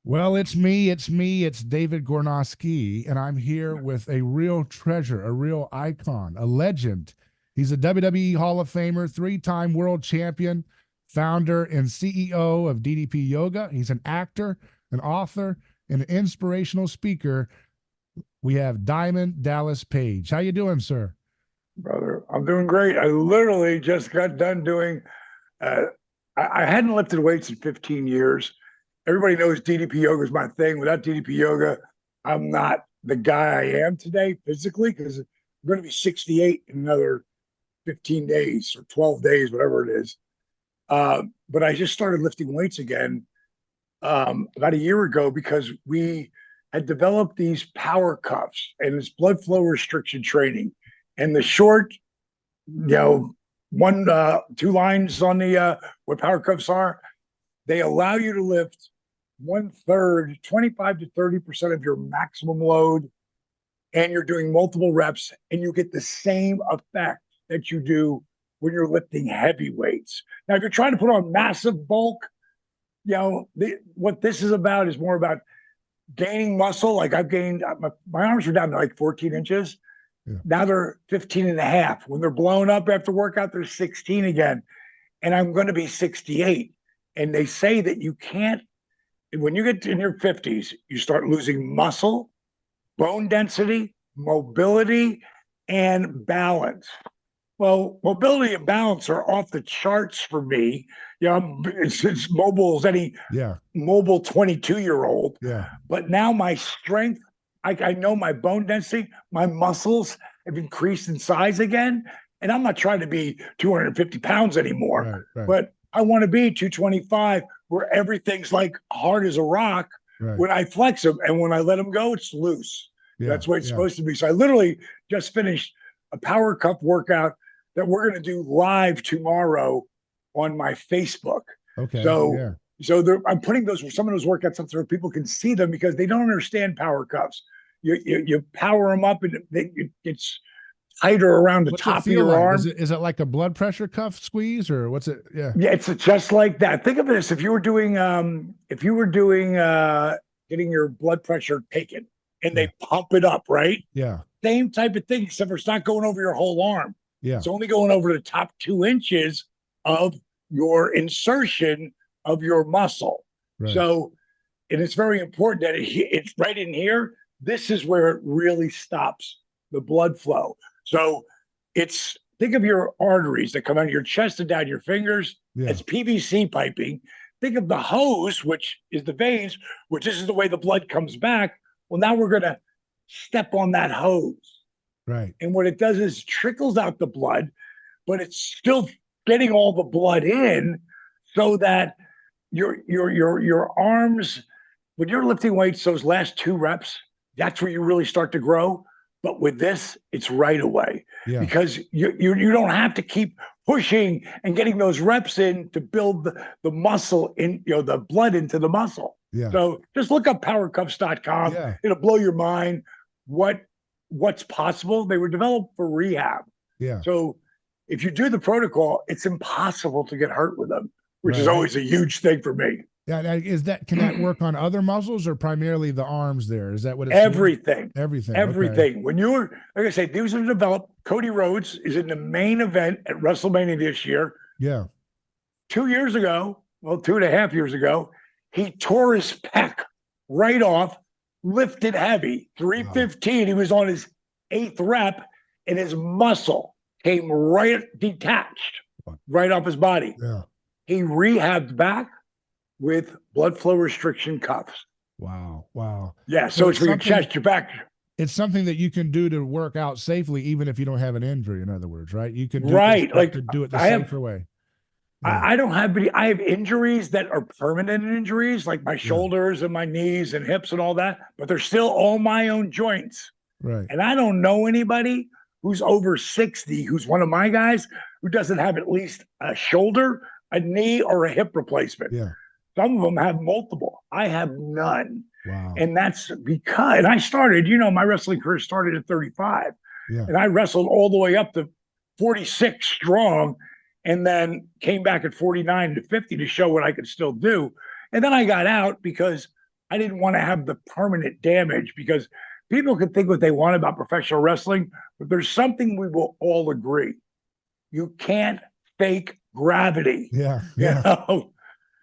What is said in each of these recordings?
Well, it's me. It's me. It's David Gornoski, and I'm here with a real treasure, a real icon, a legend. He's a WWE Hall of Famer, three-time world champion, founder and CEO of DDP Yoga. He's an actor, an author, and an inspirational speaker. We have Diamond Dallas Page. How you doing, sir? Brother, I'm doing great. I literally just got done doing, uh, I hadn't lifted weights in 15 years. Everybody knows DDP yoga is my thing. Without DDP yoga, I'm not the guy I am today physically because I'm going to be 68 in another 15 days or 12 days, whatever it is. But I just started lifting weights again about a year ago because we had developed these power cuffs and it's blood flow restriction training. And the short, one, two lines on the what power cuffs are, they allow you to lift one third, 25 to 30% of your maximum load, and you're doing multiple reps, and you get the same effect that you do when you're lifting heavy weights. Now, if you're trying to put on massive bulk, what this is about is more about gaining muscle. Like I've gained, my arms were down to like 14 inches. Yeah. Now they're 15 and a half. When they're blown up after workout, they're 16 again. And I'm going to be 68. And they say that you can't, when you get in your 50s, you start losing muscle, bone density, mobility, and balance. Well, mobility and balance are off the charts for me. It's as mobile as any Yeah. mobile 22-year-old. Yeah. But now my strength, I know my bone density, my muscles have increased in size again. And I'm not trying to be 250 pounds anymore, Right. Right. but I want to be 225 where everything's like hard as a rock Right. when I flex them. And when I let them go, it's loose. Yeah. That's what it's Yeah. supposed to be. So I literally just finished a power cup workout that we're going to do live tomorrow on my Facebook. Okay. So, Yeah. I'm putting some of those workouts up so people can see them because they don't understand power cups. You power them up and it's tighter around the What's it top of feel your like? arm. Is it like a blood pressure cuff squeeze or what's it? Yeah. Yeah, it's just like that. Think of it as if you were doing getting your blood pressure taken and Yeah. they pump it up, right? Yeah. Same type of thing, except for it's not going over your whole arm. Yeah. It's only going over the top 2 inches of your insertion of your muscle. Right. So, and it's very important that it's right in here. This is where it really stops the blood flow. So it's think of your arteries that come out of your chest and down your fingers. Yeah. It's PVC piping. Think of the hose, which is the veins, which this is the way the blood comes back. Well, now we're going to step on that hose. Right. And what it does is trickles out the blood, but it's still getting all the blood in so that your arms, when you're lifting weights, those last two reps, that's where you really start to grow. But with this, it's right away Yeah. because you don't have to keep pushing and getting those reps in to build the muscle in, the blood into the muscle. Yeah. So just look up powercups.com. Yeah. It'll blow your mind what's possible. They were developed for rehab. Yeah. So if you do the protocol, it's impossible to get hurt with them, which is Right. always a huge thing for me. Yeah. Can that work on other muscles or primarily the arms there? Is that what it's Everything. doing? Everything. Everything. Okay. When you were, like I say, these are developed. Cody Rhodes is in the main event at WrestleMania this year. Yeah. 2 years ago, well, 2.5 years ago, he tore his pec right off, lifted heavy, 315. Wow. He was on his 8th rep, and his muscle came right detached, right off his body. Yeah. He rehabbed back with blood flow restriction cuffs. Wow. Wow. Yeah. So it's for your chest, your back. It's something that you can do to work out safely, even if you don't have an injury, in other words, right? You can do to do it the safer way. Yeah. I don't have any, I have injuries that are permanent injuries, like my shoulders and my knees and hips and all that, but they're still all my own joints. Right. And I don't know anybody who's over 60, who's one of my guys, who doesn't have at least a shoulder, a knee, or a hip replacement. Yeah. Some of them have multiple. I have none. Wow. And that's because, and I started, my wrestling career started at 35. Yeah. And I wrestled all the way up to 46 strong, and then came back at 49 to 50 to show what I could still do. And then I got out because I didn't want to have the permanent damage because people can think what they want about professional wrestling, but there's something we will all agree. You can't fake gravity. Yeah. You Yeah. know,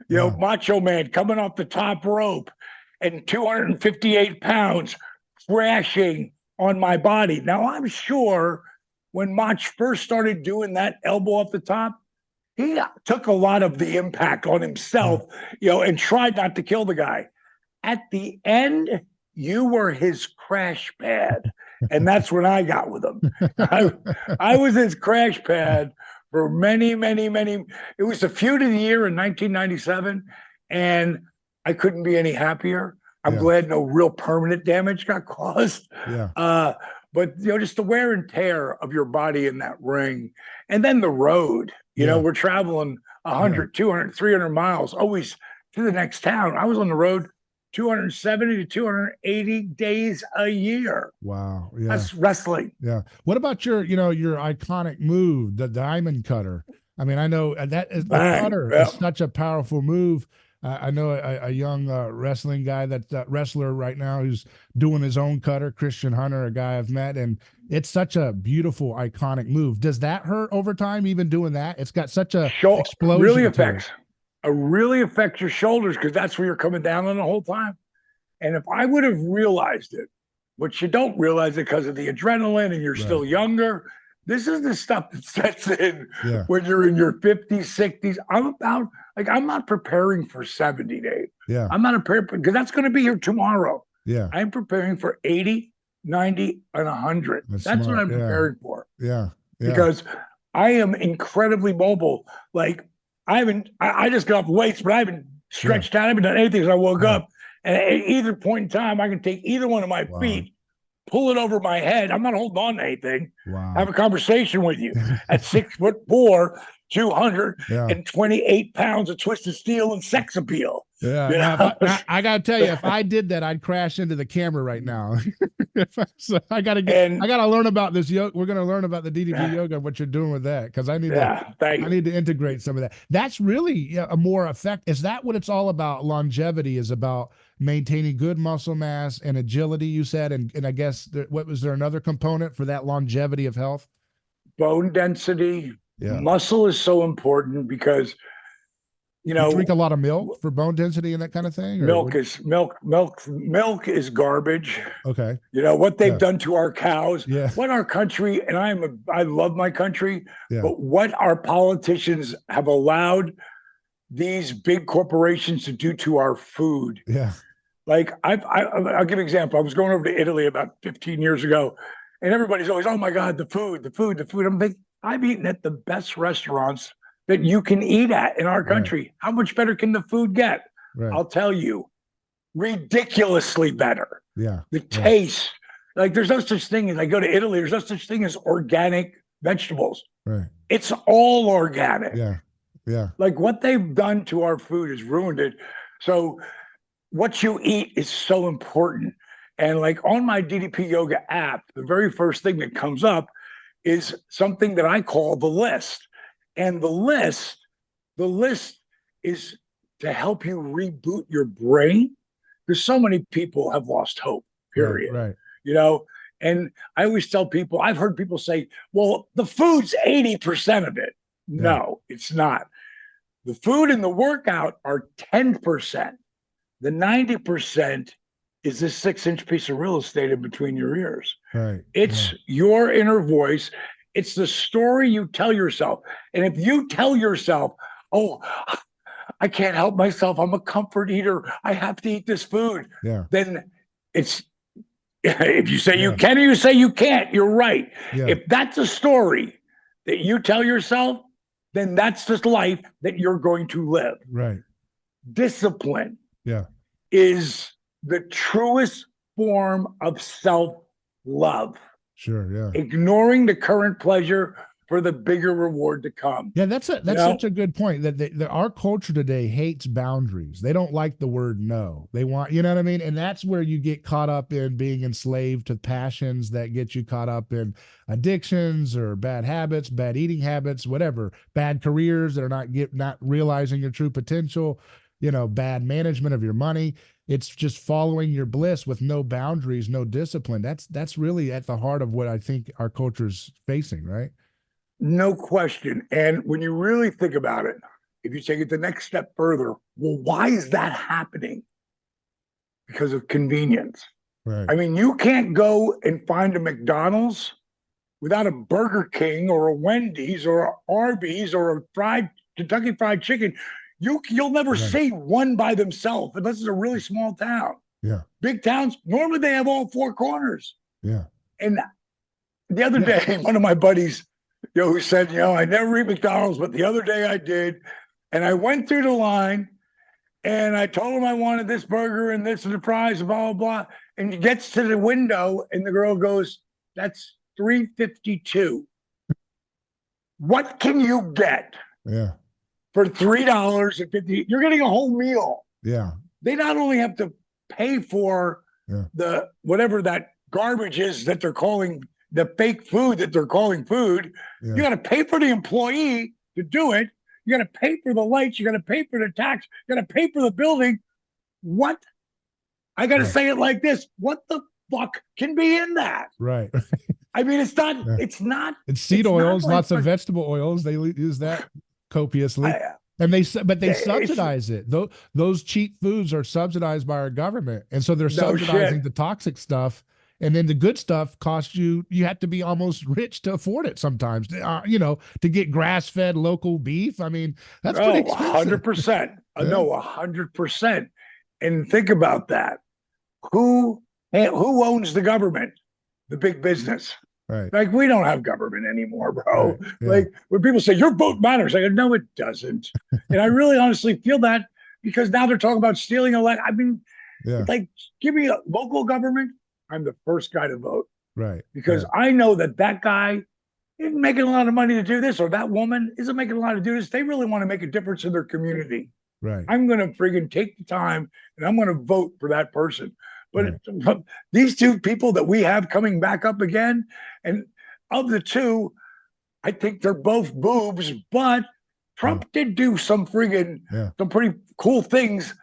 Yeah. Macho Man coming off the top rope and 258 pounds crashing on my body. Now, I'm sure when Mach first started doing that elbow off the top, he took a lot of the impact on himself, and tried not to kill the guy. At the end, you were his crash pad. And that's when I got with him. I was his crash pad for many, many, many. It was the feud of the year in 1997. And I couldn't be any happier. I'm glad no real permanent damage got caused. Yeah. But just the wear and tear of your body in that ring. And then the road, we're traveling 100, 200, 300 miles, always to the next town. I was on the road 270 to 280 days a year. Wow. Yeah. That's wrestling. Yeah. What about your iconic move, the diamond cutter? I mean, I know that is the cutter is such a powerful move. I know a young wrestling guy wrestler right now who's doing his own cutter, Christian Hunter, a guy I've met, and it's such a beautiful, iconic move. Does that hurt over time, even doing that? It's got such a explosion. Really affects. Really affects your shoulders because that's where you're coming down on the whole time. And if I would have realized it, which you don't realize it because of the adrenaline and you're still younger, this is the stuff that sets in when you're in your 50s, 60s. I'm not preparing for 70 days. Yeah. I'm not preparing because that's going to be here tomorrow. Yeah. I'm preparing for 80, 90, and 100. That's what I'm preparing for. Yeah. Because I am incredibly mobile. Like, I just got off weights, but I haven't stretched out. I haven't done anything since I woke up. And at either point in time, I can take either one of my feet, pull it over my head. I'm not holding on to anything. Wow. Have a conversation with you at 6'4", 228 pounds of twisted steel and sex appeal. Yeah. I got to tell you, if I did that, I'd crash into the camera right now. So I got to learn about this yoga. We're going to learn about the DDP yoga, what you're doing with that. Cause I need to integrate some of that. That's really a more effect. Is that what it's all about? Longevity is about maintaining good muscle mass and agility, you said. And I guess what was there another component for that longevity of health? Bone density. Muscle is so important because you drink a lot of milk for bone density and that kind of thing. Milk is garbage. Okay. What they've done to our cows. Yeah. What our country, and I love my country, but what our politicians have allowed these big corporations to do to our food. Yeah. Like I'll give an example. I was going over to Italy about 15 years ago, and everybody's always, oh my God, the food. I'm thinking, I've eaten at the best restaurants that you can eat at in our country. Right. How much better can the food get? Right. I'll tell you, ridiculously better. Yeah. The taste, like there's no such thing as I go to Italy, there's no such thing as organic vegetables. Right. It's all organic. Yeah. Yeah. Like what they've done to our food has ruined it. So what you eat is so important. And like on my DDP Yoga app, the very first thing that comes up is something that I call the list. And the list is to help you reboot your brain because so many people have lost hope, period. Right. And I always tell people, I've heard people say, well, the food's 80% of it. No, it's not. The food and the workout are 10%. The 90% is this 6-inch piece of real estate in between your ears. Right. It's your inner voice. It's the story you tell yourself. And if you tell yourself, oh, I can't help myself, I'm a comfort eater, I have to eat this food, then it's, if you say you can or you say you can't, you're right. If that's a story that you tell yourself, then that's the life that you're going to live. Right. Discipline is the truest form of self-love. Sure, yeah. Ignoring the current pleasure for the bigger reward to come. Yeah, that's such a good point. That our culture today hates boundaries. They don't like the word no. They want, you know what I mean? And that's where you get caught up in being enslaved to passions that get you caught up in addictions or bad habits, bad eating habits, whatever, bad careers that are not realizing your true potential, bad management of your money. it's just following your bliss with no boundaries, no discipline. That's really at the heart of what I think our culture's facing, right? No question. And when you really think about it, if you take it the next step further, well, why is that happening? Because of convenience. Right. I mean, you can't go and find a McDonald's without a Burger King or a Wendy's or a Arby's or a fried Kentucky Fried Chicken. You'll never Right. see one by themselves unless it's a really small town. Yeah. Big towns normally they have all four corners. Yeah. And the other Yeah. day, one of my buddies, who said, I never eat McDonald's, but the other day I did, and I went through the line, and I told him I wanted this burger and this and the fries, and blah blah blah. And he gets to the window, and the girl goes, "That's $3.52. What can you get Yeah. for $3.50? You're getting a whole meal." Yeah. They not only have to pay for the whatever that garbage is that they're calling the fake food that they're calling food. You got to pay for the employee to do it. You got to pay for the lights. You got to pay for the tax. You got to pay for the building. What? I got to say it like this. What the fuck can be in that? Right. I mean, it's not. It's not. It's seed oils, lots of vegetable oils. They use that copiously. And they subsidize it. Those cheap foods are subsidized by our government, and so they're subsidizing the toxic stuff. And then the good stuff costs you have to be almost rich to afford it sometimes, to get grass-fed local beef. I mean, that's pretty expensive. 100%. No, 100%. And think about that. Who owns the government? The big business. Right. Like, we don't have government anymore, bro. Right. Yeah. Like, when people say your vote matters, I go, no, it doesn't. And I really honestly feel that, because now they're talking about stealing I mean, like, give me a local government. I'm the first guy to vote. Right. Because I know that guy isn't making a lot of money to do this, or that woman isn't making a lot to do this. They really want to make a difference in their community. Right. I'm going to friggin' take the time and I'm going to vote for that person. But these two people that we have coming back up again, and of the two, I think they're both boobs, but Trump did do some friggin' some pretty cool things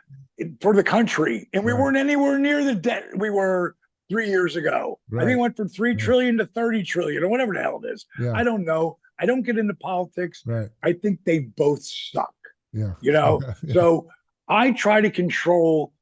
for the country. And we weren't anywhere near the debt we were 3 years ago. I think it went from 3 trillion to 30 trillion or whatever the hell it is. I don't know. I don't get into politics. I think they both suck. So I try to control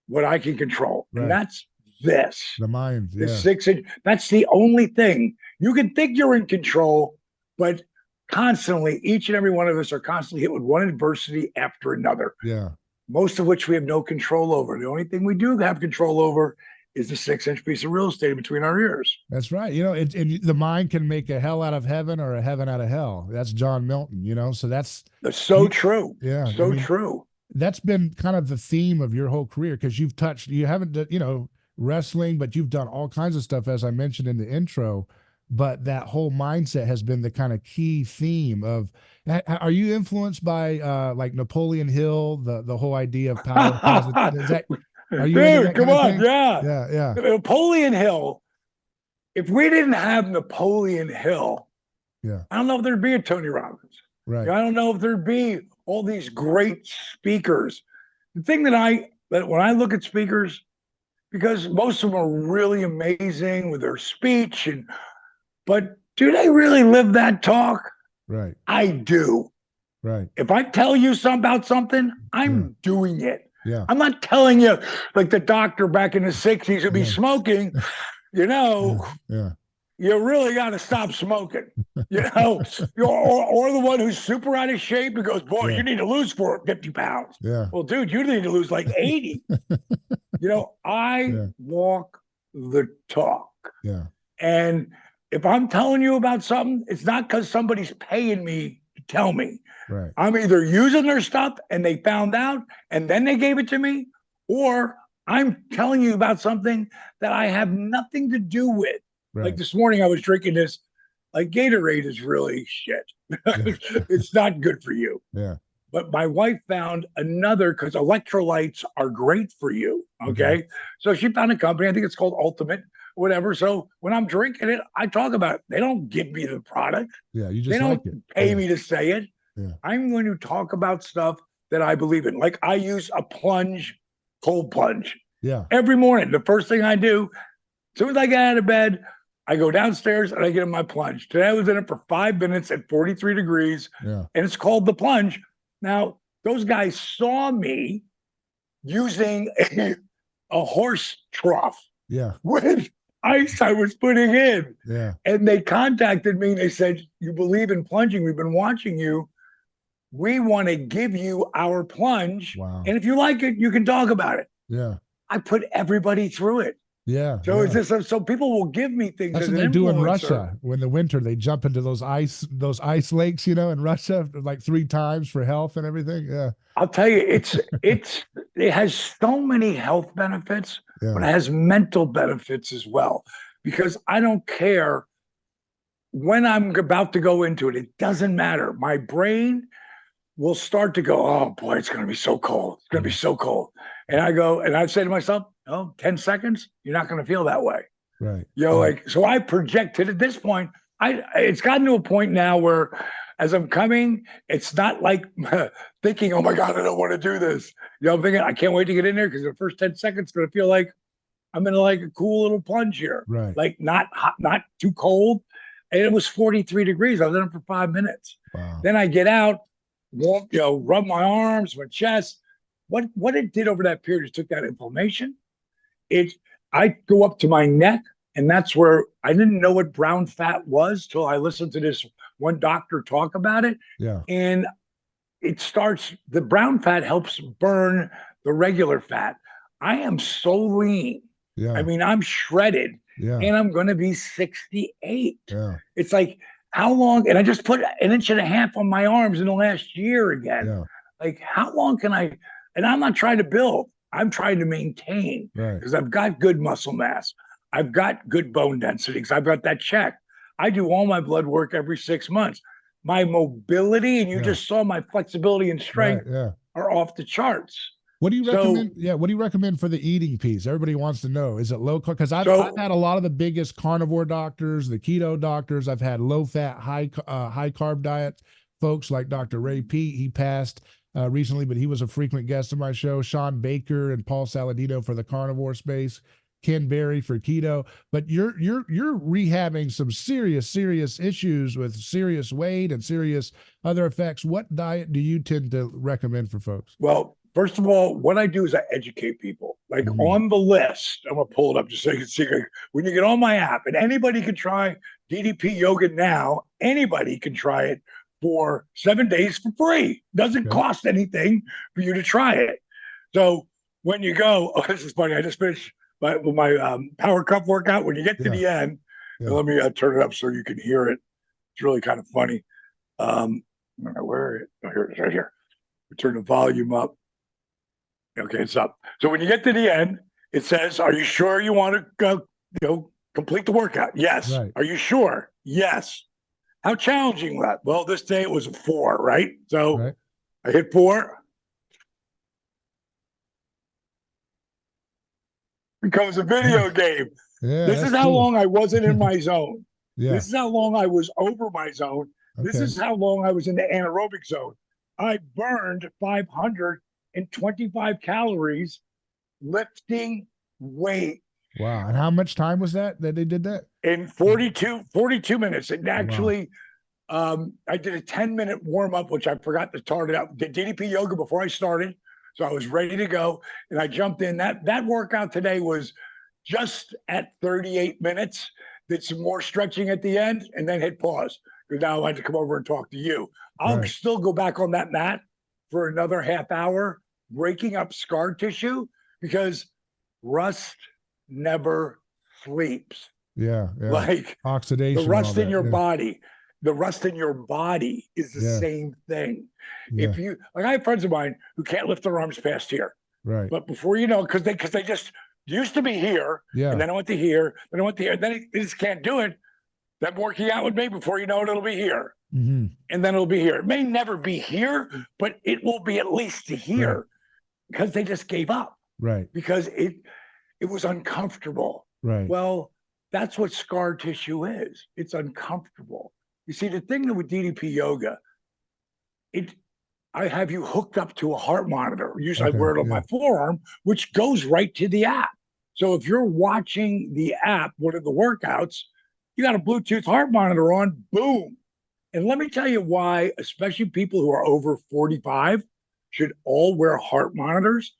what I can control. And that's this. The mind. The 6 inch. That's the only thing. You can think you're in control, but constantly, each and every one of us are constantly hit with one adversity after another. Yeah. Most of which we have no control over. The only thing we do have control over is the 6 inch piece of real estate between our ears. That's right. The mind can make a hell out of heaven or a heaven out of hell. That's John Milton, so that's so true. Yeah. So true. That's been kind of the theme of your whole career, because you haven't, wrestling, but you've done all kinds of stuff, as I mentioned in the intro. But that whole mindset has been the kind of key theme of. Are you influenced by like Napoleon Hill, the whole idea of power? Are you Dude, come on, yeah. Napoleon Hill. If we didn't have Napoleon Hill, I don't know if there'd be a Tony Robbins. Right. I don't know if there'd be all these great speakers. The thing that when I look at speakers, because most of them are really amazing with their speech, but do they really live that talk? Right. I do. Right. If I tell you about something, I'm doing it. Yeah. I'm not telling you like the doctor back in the 60s would be smoking, you really got to stop smoking, or the one who's super out of shape and goes, boy, you need to lose 50 pounds. Yeah. Well, dude, you need to lose like 80. I walk the talk. Yeah. And if I'm telling you about something, it's not because somebody's paying me to tell me. Right. I'm either using their stuff and they found out and then they gave it to me, or I'm telling you about something that I have nothing to do with. Right. Like this morning I was drinking this, like Gatorade is really shit. It's not good for you. Yeah. But my wife found another, because electrolytes are great for you. Okay. Mm-hmm. So she found a company, I think it's called Ultimate, whatever. So when I'm drinking it, I talk about it. They don't give me the product. Yeah. You just they don't pay me to say it. Yeah. I'm going to talk about stuff that I believe in. Like I use a plunge cold plunge. Yeah. Every morning, the first thing I do, as soon as I get out of bed, I go downstairs and I get in my plunge. Today I was in it for 5 minutes at 43 degrees, Yeah. and it's called the plunge. Now, those guys saw me using a horse trough Yeah. with ice I was putting in. Yeah. And they contacted me and they said, "You believe in plunging? We've been watching you. We want to give you our plunge. Wow. And if you like it, you can talk about it." Yeah. I put everybody through it. Yeah. So yeah. is this so people will give me things That's as what an they do in influencer. Russia. When the winter, they jump into those ice lakes, you know, in Russia, like 3 times for health and everything. Yeah. I'll tell you, it has so many health benefits, but Yeah. it has mental benefits as well. Because I don't care when I'm about to go into it, it doesn't matter. My brain will start to go, "Oh boy, it's going to be so cold. It's going to be so cold." And I go, and I say to myself, "Oh, 10 seconds, you're not going to feel that way." Right. You know, Right. like, so I projected at this point. It's gotten to a point now where as I'm coming, it's not like thinking, "Oh my God, I don't want to do this." You know, I'm thinking, I can't wait to get in there because the first 10 seconds is going to feel like I'm in like a cool little plunge here. Right. Like not hot, not too cold. And it was 43 degrees. I was in it for 5 minutes. Wow. Then I get out, warm, you know, rub my arms, my chest. What it did over that period is took that inflammation. I go up to my neck, and that's where I didn't know what brown fat was till I listened to this one doctor talk about it. Yeah. And the brown fat helps burn the regular fat. I am so lean. Yeah. I mean, I'm shredded, Yeah. and I'm going to be 68. Yeah. It's like, how long? And I just put 1.5 inches on my arms in the last year again. Yeah. Like, how long can I? And I'm not trying to build, I'm trying to maintain Right. because I've got good muscle mass. I've got good bone density because I've got that check. I do all my blood work every 6 months. My mobility, and you Yeah. just saw my flexibility and Right. strength Yeah. are off the charts. What do you So- recommend? Yeah, what do you recommend for the eating piece? Everybody wants to know. Is it low carb? Because I've had a lot of the biggest carnivore doctors, the keto doctors. I've had low fat, high carb diet folks like Dr. Ray Peat. He passed recently, but he was a frequent guest of my show. Sean Baker and Paul Saladino for the carnivore space. Ken Berry for keto. But you're rehabbing some serious issues with serious weight and serious other effects. What diet do you tend to recommend for folks? Well, first of all, what I do is I educate people. Like on the list, I'm gonna pull it up just so you can see. When you get on my app, and anybody can try DDP Yoga now. Anybody can try it for 7 days for free. Doesn't cost anything for you to try it. So when you go, oh, this is funny. I just finished my power cup workout. When you get to the end, let me turn it up so you can hear it. It's really kind of funny. Where? Oh, here it is, right here. Turn the volume up. Okay, it's up. So when you get to the end, it says, "Are you sure you want to go, complete the workout?" Yes. Right. Are you sure? Yes. How challenging was that? Well, this day it was a 4, right? So I hit 4. Becomes a video game. Yeah, this is how long I wasn't in my zone. Yeah. This is how long I was over my zone. This is how long I was in the anaerobic zone. I burned 525 calories lifting weight. Wow. And how much time was that they did that? In 42 minutes. And actually, I did a 10-minute warm-up, which I forgot to start it out. Did DDP yoga before I started. So I was ready to go. And I jumped in. That workout today was just at 38 minutes. Did some more stretching at the end and then hit pause. Because now I had to come over and talk to you. I'll still go back on that mat for another half hour, breaking up scar tissue, because rust never sleeps. Yeah. Like oxidation. The rust in your body. The rust in your body is the same thing. If you like, I have friends of mine who can't lift their arms past here. Right. But before you know, because they just used to be here, and then I went to here, then I went to here, and then they just can't do it. Them working out with me, before you know it, it'll be here. Mm-hmm. And then it'll be here. It may never be here, but it will be at least to here, because they just gave up. Right. Because it was uncomfortable. Right. Well, that's what scar tissue is. It's uncomfortable. You see, the thing with DDP yoga, I have you hooked up to a heart monitor. Usually I Okay. wear it on my forearm, which goes right to the app. So if you're watching the app, one of the workouts, you got a Bluetooth heart monitor on, boom. And let me tell you why, especially people who are over 45 should all wear heart monitors.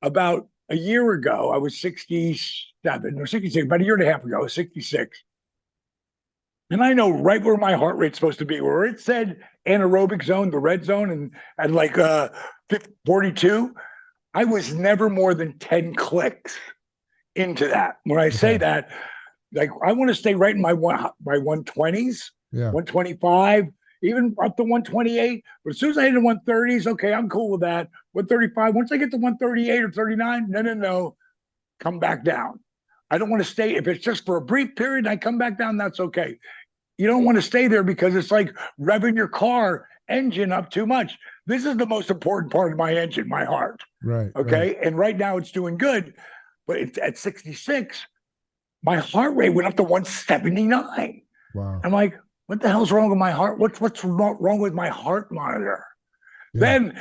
About a year ago, I was 67 or 66, about a year and a half ago, I was 66. And I know right where my heart rate's supposed to be, where it said anaerobic zone, the red zone, and at like 42, I was never more than 10 clicks into that. When I say that, like I want to stay right in my 120s, 125, even up to 128. But as soon as I hit the 130s, okay, I'm cool with that. 135. Once I get to 138 or 39, no, come back down. I don't want to stay. If it's just for a brief period and I come back down, that's okay. You don't want to stay there because it's like revving your car engine up too much. This is the most important part of my engine, my heart. Right. Okay. And right now it's doing good. But at 66, my heart rate went up to 179. Wow. I'm like, what the hell's wrong with my heart? What's wrong with my heart monitor? Then,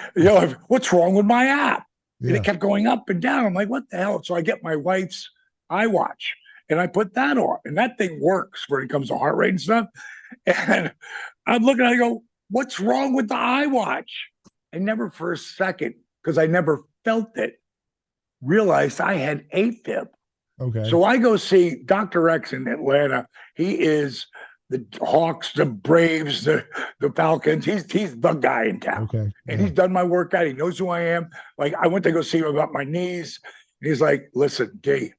what's wrong with my app? And it kept going up and down. I'm like, what the hell? So I get my wife's iWatch and I put that on, and that thing works when it comes to heart rate and stuff. And I'm looking at it, I go, what's wrong with the iWatch? I never for a second, because I never felt it, realized I had A-Fib. Okay. So I go see Dr. X in Atlanta. He is the Hawks, the Braves, the Falcons. He's the guy in town. Okay. And he's done my workout. He knows who I am. Like I went to go see him about my knees. And he's like, listen, D,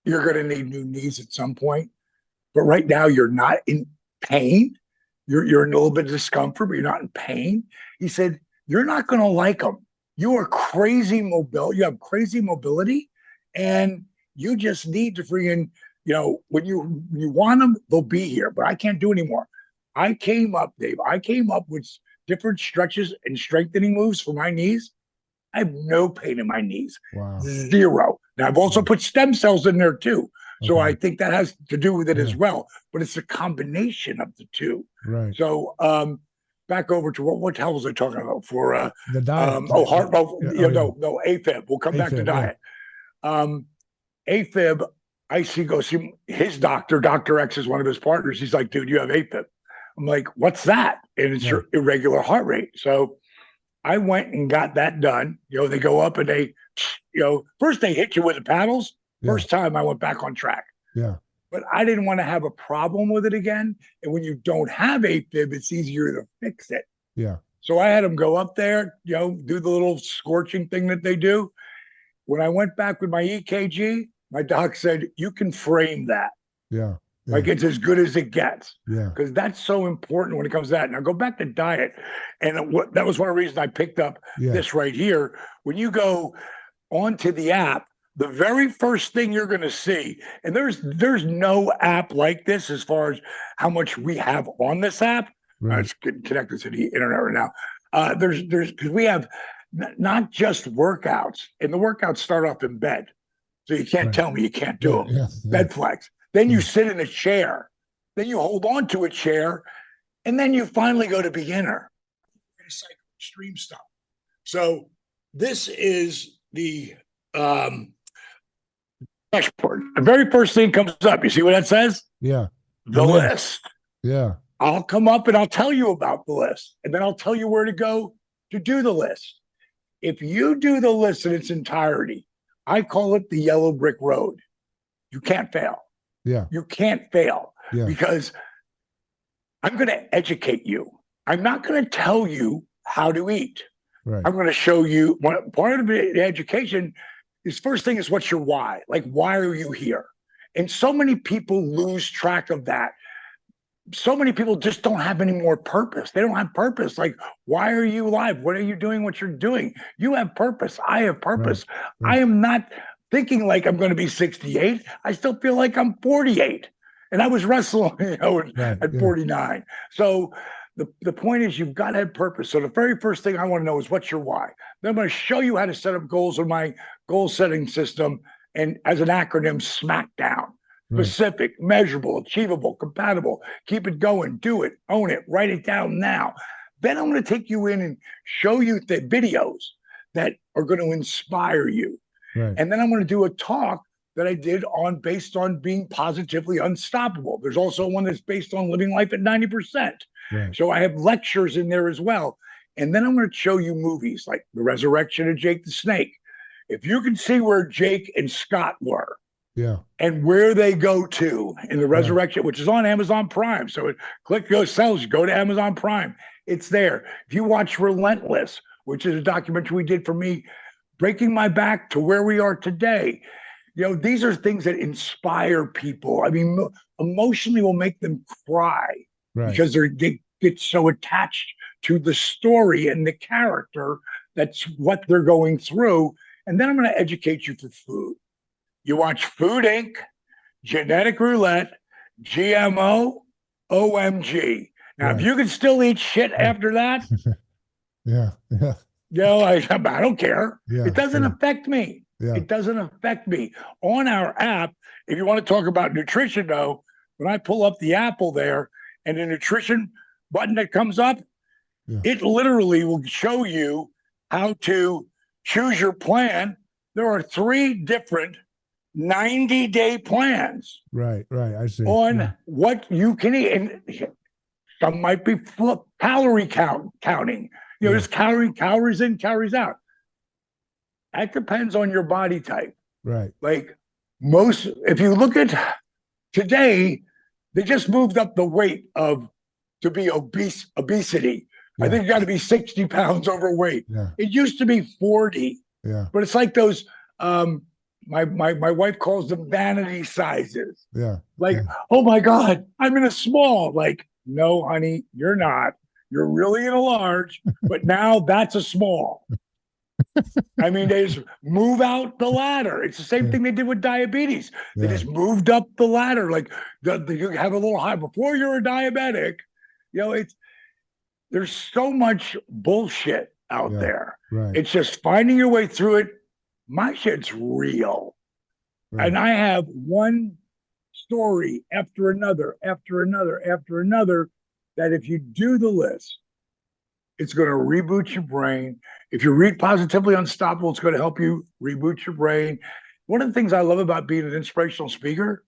you're going to need new knees at some point. But right now you're not in pain. You're in a little bit of discomfort, but you're not in pain. He said, you're not going to like them. You are crazy mobile. You have crazy mobility. And you just need to freaking, when you want them, they'll be here. But I can't do anymore. I came up, Dave. I came up with different stretches and strengthening moves for my knees. I have no pain in my knees. Wow. Zero. Now I've also put stem cells in there too. So I think that has to do with it as well. But it's a combination of the two. Right. So back over to what the hell was I talking about for the diet? No, A-Fib. We'll come back to diet. A-Fib, I see his doctor. Dr. X is one of his partners. He's like, dude, you have A-Fib. I'm like, what's that? And it's your irregular heart rate. So I went and got that done. They go up and they, first they hit you with the paddles. First time I went back on track. Yeah. But I didn't want to have a problem with it again. And when you don't have A-Fib, it's easier to fix it. Yeah. So I had them go up there, do the little scorching thing that they do. When I went back with my EKG, my doc said, you can frame that. Yeah. Like it's as good as it gets. Yeah. Because that's so important when it comes to that. Now go back to diet. And that was one of the reasons I picked up this right here. When you go onto the app, the very first thing you're going to see, and there's no app like this as far as how much we have on this app. Right. It's connected to the internet right now. There's because we have not just workouts, and the workouts start off in bed. So you can't tell me you can't do them. Bed flex. Then you sit in a chair. Then you hold on to a chair. And then you finally go to beginner. Extreme stuff. So this is the dashboard. The very first thing comes up. You see what that says? Yeah. The list. Yeah. I'll come up and I'll tell you about the list. And then I'll tell you where to go to do the list. If you do the list in its entirety, I call it the yellow brick road. You can't fail. Yeah. You can't fail because I'm going to educate you. I'm not going to tell you how to eat. Right. I'm going to show you part of the education is first thing is what's your why? Like, why are you here? And so many people lose track of that. So many people just don't have any more purpose. They don't have purpose. Like, why are you alive? What are you doing? What you're doing? You have purpose. I have purpose. Right. I am not thinking like I'm going to be 68. I still feel like I'm 48. And I was wrestling, at 49. So the point is you've got to have purpose. So the very first thing I want to know is what's your why? Then I'm going to show you how to set up goals in my goal setting system. And as an acronym, SmackDown. Specific, measurable, achievable, compatible. Keep it going. Do it. Own it. Write it down now. Then I'm going to take you in and show you the videos that are going to inspire you. Right. And then I'm going to do a talk that I did on based on being positively unstoppable. There's also one that's based on living life at 90%. Right. So I have lectures in there as well. And then I'm going to show you movies like The Resurrection of Jake the Snake. If you can see where Jake and Scott were, Yeah. and where they go to in The Resurrection, which is on Amazon Prime. So click yourselves, go to Amazon Prime. It's there. If you watch Relentless, which is a documentary we did for me, breaking my back to where we are today. You know, these are things that inspire people. I mean, emotionally will make them cry because they get so attached to the story and the character. That's what they're going through. And then I'm going to educate you for food. You watch Food Inc., Genetic Roulette, GMO, OMG. Now, if you can still eat shit after that, yeah. you know, I don't care. Yeah. It doesn't affect me. Yeah. It doesn't affect me. On our app, if you want to talk about nutrition, though, when I pull up the Apple there and the nutrition button that comes up, it literally will show you how to choose your plan. There are 3 different 90-day plans. Right. I see. On what you can eat. And some might be calorie counting. You know, there's calories in, calories out. That depends on your body type. Right. Like if you look at today, they just moved up the weight to be obesity. I think you got to be 60 pounds overweight. It used to be 40. But it's like those, my wife calls them vanity sizes. Like, oh my God, I'm in a small. Like, no, honey, you're not. You're really in a large, but now that's a small. I mean, they just move out the ladder. It's the same thing they did with diabetes. They just moved up the ladder. Like you have a little high before you're a diabetic. You know, there's so much bullshit out there. It's just finding your way through it. My shit's real. And I have one story after another, that if you do the list, it's going to reboot your brain. If you read Positively Unstoppable, it's going to help you reboot your brain. One of the things I love about being an inspirational speaker,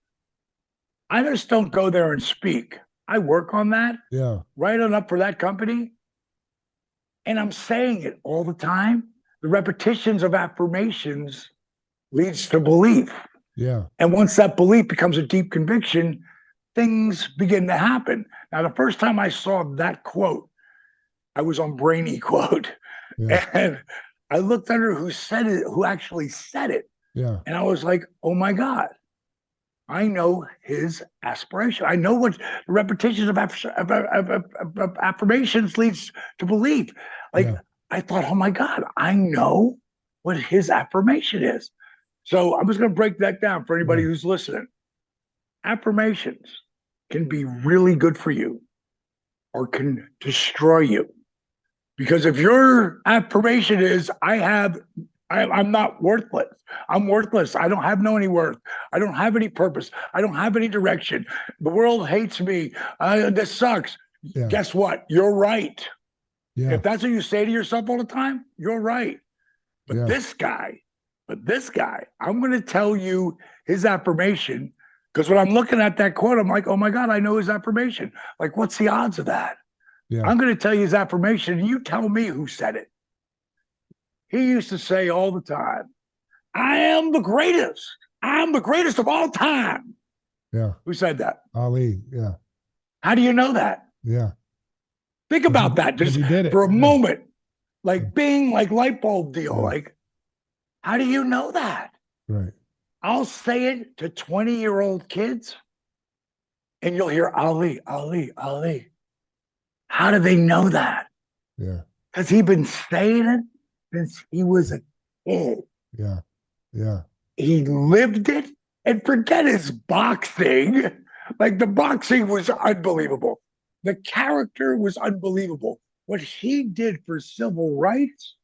I just don't go there and speak. I work on that. Right on up for that company. And I'm saying it all the time. The repetitions of affirmations leads to belief. And once that belief becomes a deep conviction, things begin to happen. Now, the first time I saw that quote, I was on Brainy Quote. And I looked under who said it, who actually said it. And I was like, oh my God, I know his aspiration. I know what the repetitions of affirmations leads to belief. Like I thought, oh my God, I know what his affirmation is. So I'm just going to break that down for anybody who's listening. Affirmations can be really good for you or can destroy you. Because if your affirmation is, I'm not worthless. I'm worthless. I don't have any worth. I don't have any purpose. I don't have any direction. The world hates me. This sucks. Guess what? You're right. If that's what you say to yourself all the time, you're right. But this guy, I'm going to tell you his affirmation, because when I'm looking at that quote, I'm like, oh my God, I know his affirmation. Like, what's the odds of that? I'm going to tell you his affirmation, and you tell me who said it. He used to say all the time, I am the greatest. I'm the greatest of all time. Who said that? Ali. How do you know that? Think about that just for a moment. Like Bing, like light bulb deal. Like, how do you know that? I'll say it to 20-year-old kids, and you'll hear Ali, Ali, Ali. How do they know that? Has he been saying it since he was a kid? He lived it, and forget his boxing. Like the boxing was unbelievable. The character was unbelievable. What he did for civil rights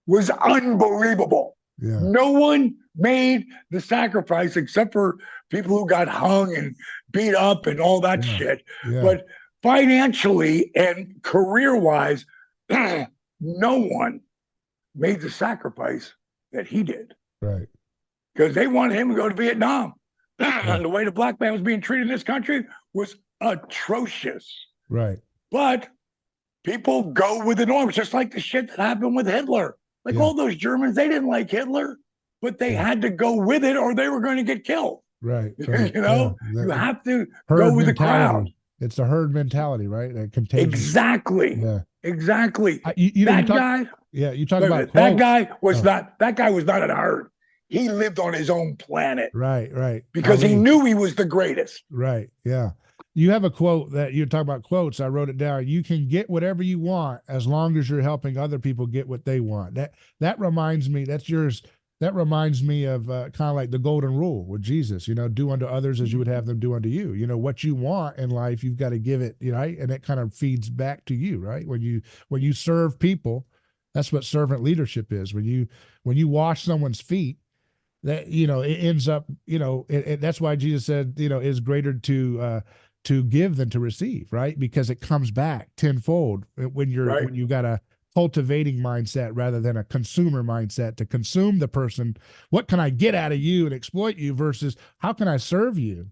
was unbelievable. No one made the sacrifice except for people who got hung and beat up and all that shit. But financially and career-wise, no one made the sacrifice that he did. Right. Because they wanted him to go to Vietnam. Yeah. And the way the black man was being treated in this country was atrocious. Right. But people go with the norms, just like the shit that happened with Hitler. Like all those Germans, they didn't like Hitler, but they had to go with it or they were going to get killed. Right. Right. You have to herd go with the mentality. crowd. It's a herd mentality, right? That contagious. Exactly. Yeah. Exactly. You that guy. Yeah, you talk about that guy was not. That guy was not in a herd. He lived on his own planet. Right. Right. Because he knew he was the greatest. Right. Yeah. You have a quote that you talk about quotes. I wrote it down. You can get whatever you want as long as you're helping other people get what they want. That reminds me. That's yours. That reminds me of kind of like the golden rule with Jesus. Do unto others as you would have them do unto you. What you want in life, you've got to give it. Right, and it kind of feeds back to you. Right, when you serve people, that's what servant leadership is. When you wash someone's feet, that it ends up that's why Jesus said is greater to give than to receive, right? Because it comes back tenfold when you got a cultivating mindset rather than a consumer mindset to consume the person. What can I get out of you and exploit you versus how can I serve you?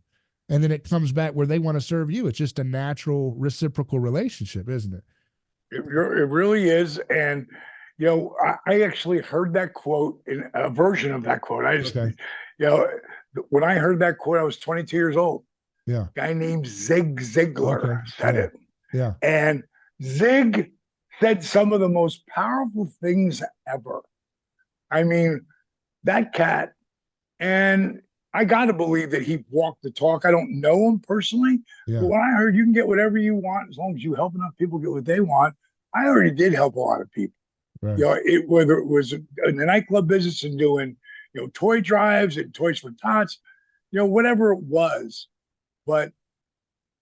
And then it comes back where they want to serve you. It's just a natural reciprocal relationship, isn't it? It really is. And I actually heard that quote in a version of that quote. When I heard that quote, I was 22 years old. Yeah. A guy named Zig Ziglar said it. Yeah. And Zig said some of the most powerful things ever. I mean, that cat, and I got to believe that he walked the talk. I don't know him personally, but when I heard you can get whatever you want as long as you help enough people get what they want, I already did help a lot of people. Right. Whether it was in the nightclub business and doing, toy drives and toys for tots, whatever it was. But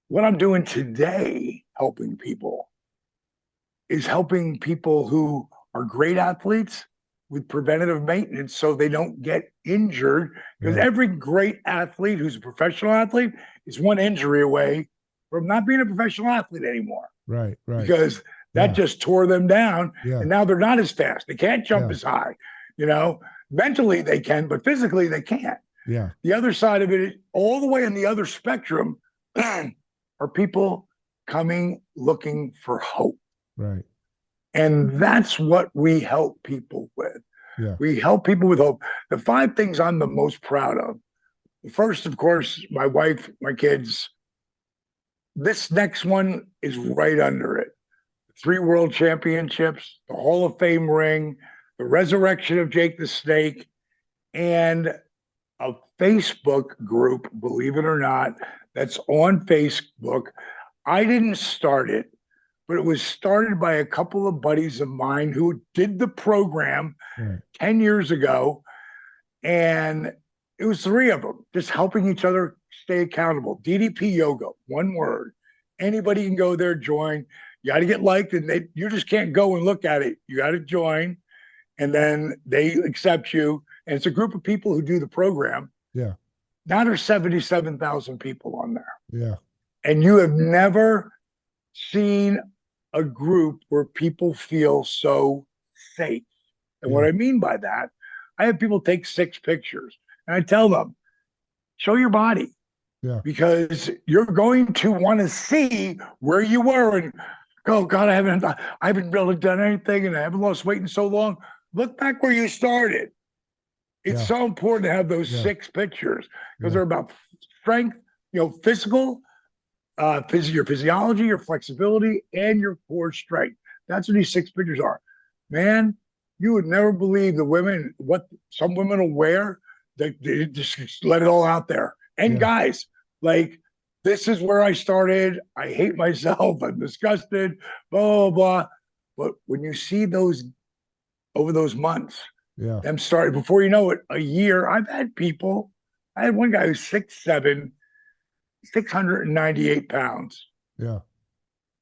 what I'm doing today, helping people, is helping people who are great athletes with preventative maintenance so they don't get injured. Because every great athlete who's a professional athlete is one injury away from not being a professional athlete anymore. Right. Because that just tore them down. Yeah. And now they're not as fast. They can't jump as high. Mentally they can, but physically they can't. Yeah. The other side of it, all the way on the other spectrum, are people coming looking for hope. Right. And that's what we help people with. Yeah. We help people with hope. The 5 things I'm the most proud of. First, of course, my wife, my kids. This next one is right under it. 3 world championships, the Hall of Fame ring, the resurrection of Jake the Snake, and a Facebook group, believe it or not, that's on Facebook. I didn't start it, but it was started by a couple of buddies of mine who did the program 10 years ago. And it was 3 of them, just helping each other stay accountable. DDP Yoga, one word. Anybody can go there, join. You got to get liked, and you just can't go and look at it. You got to join, and then they accept you. And it's a group of people who do the program. Yeah. Now there's 77,000 people on there. Yeah. And you have never seen a group where people feel so safe. And what I mean by that, I have people take 6 pictures, and I tell them, show your body. Yeah. Because you're going to want to see where you were and go, God, I haven't really done anything and I haven't lost weight in so long. Look back where you started. It's so important to have those 6 pictures because they're about strength, physical, your physiology, your flexibility, and your core strength. That's what these 6 pictures are. Man, you would never believe what some women will wear. They just let it all out there. And guys, like, this is where I started. I hate myself. I'm disgusted, blah, blah, blah. But when you see those over those months, them started, before you know it, a year, I had one guy who's 6'7", 698 pounds. Yeah.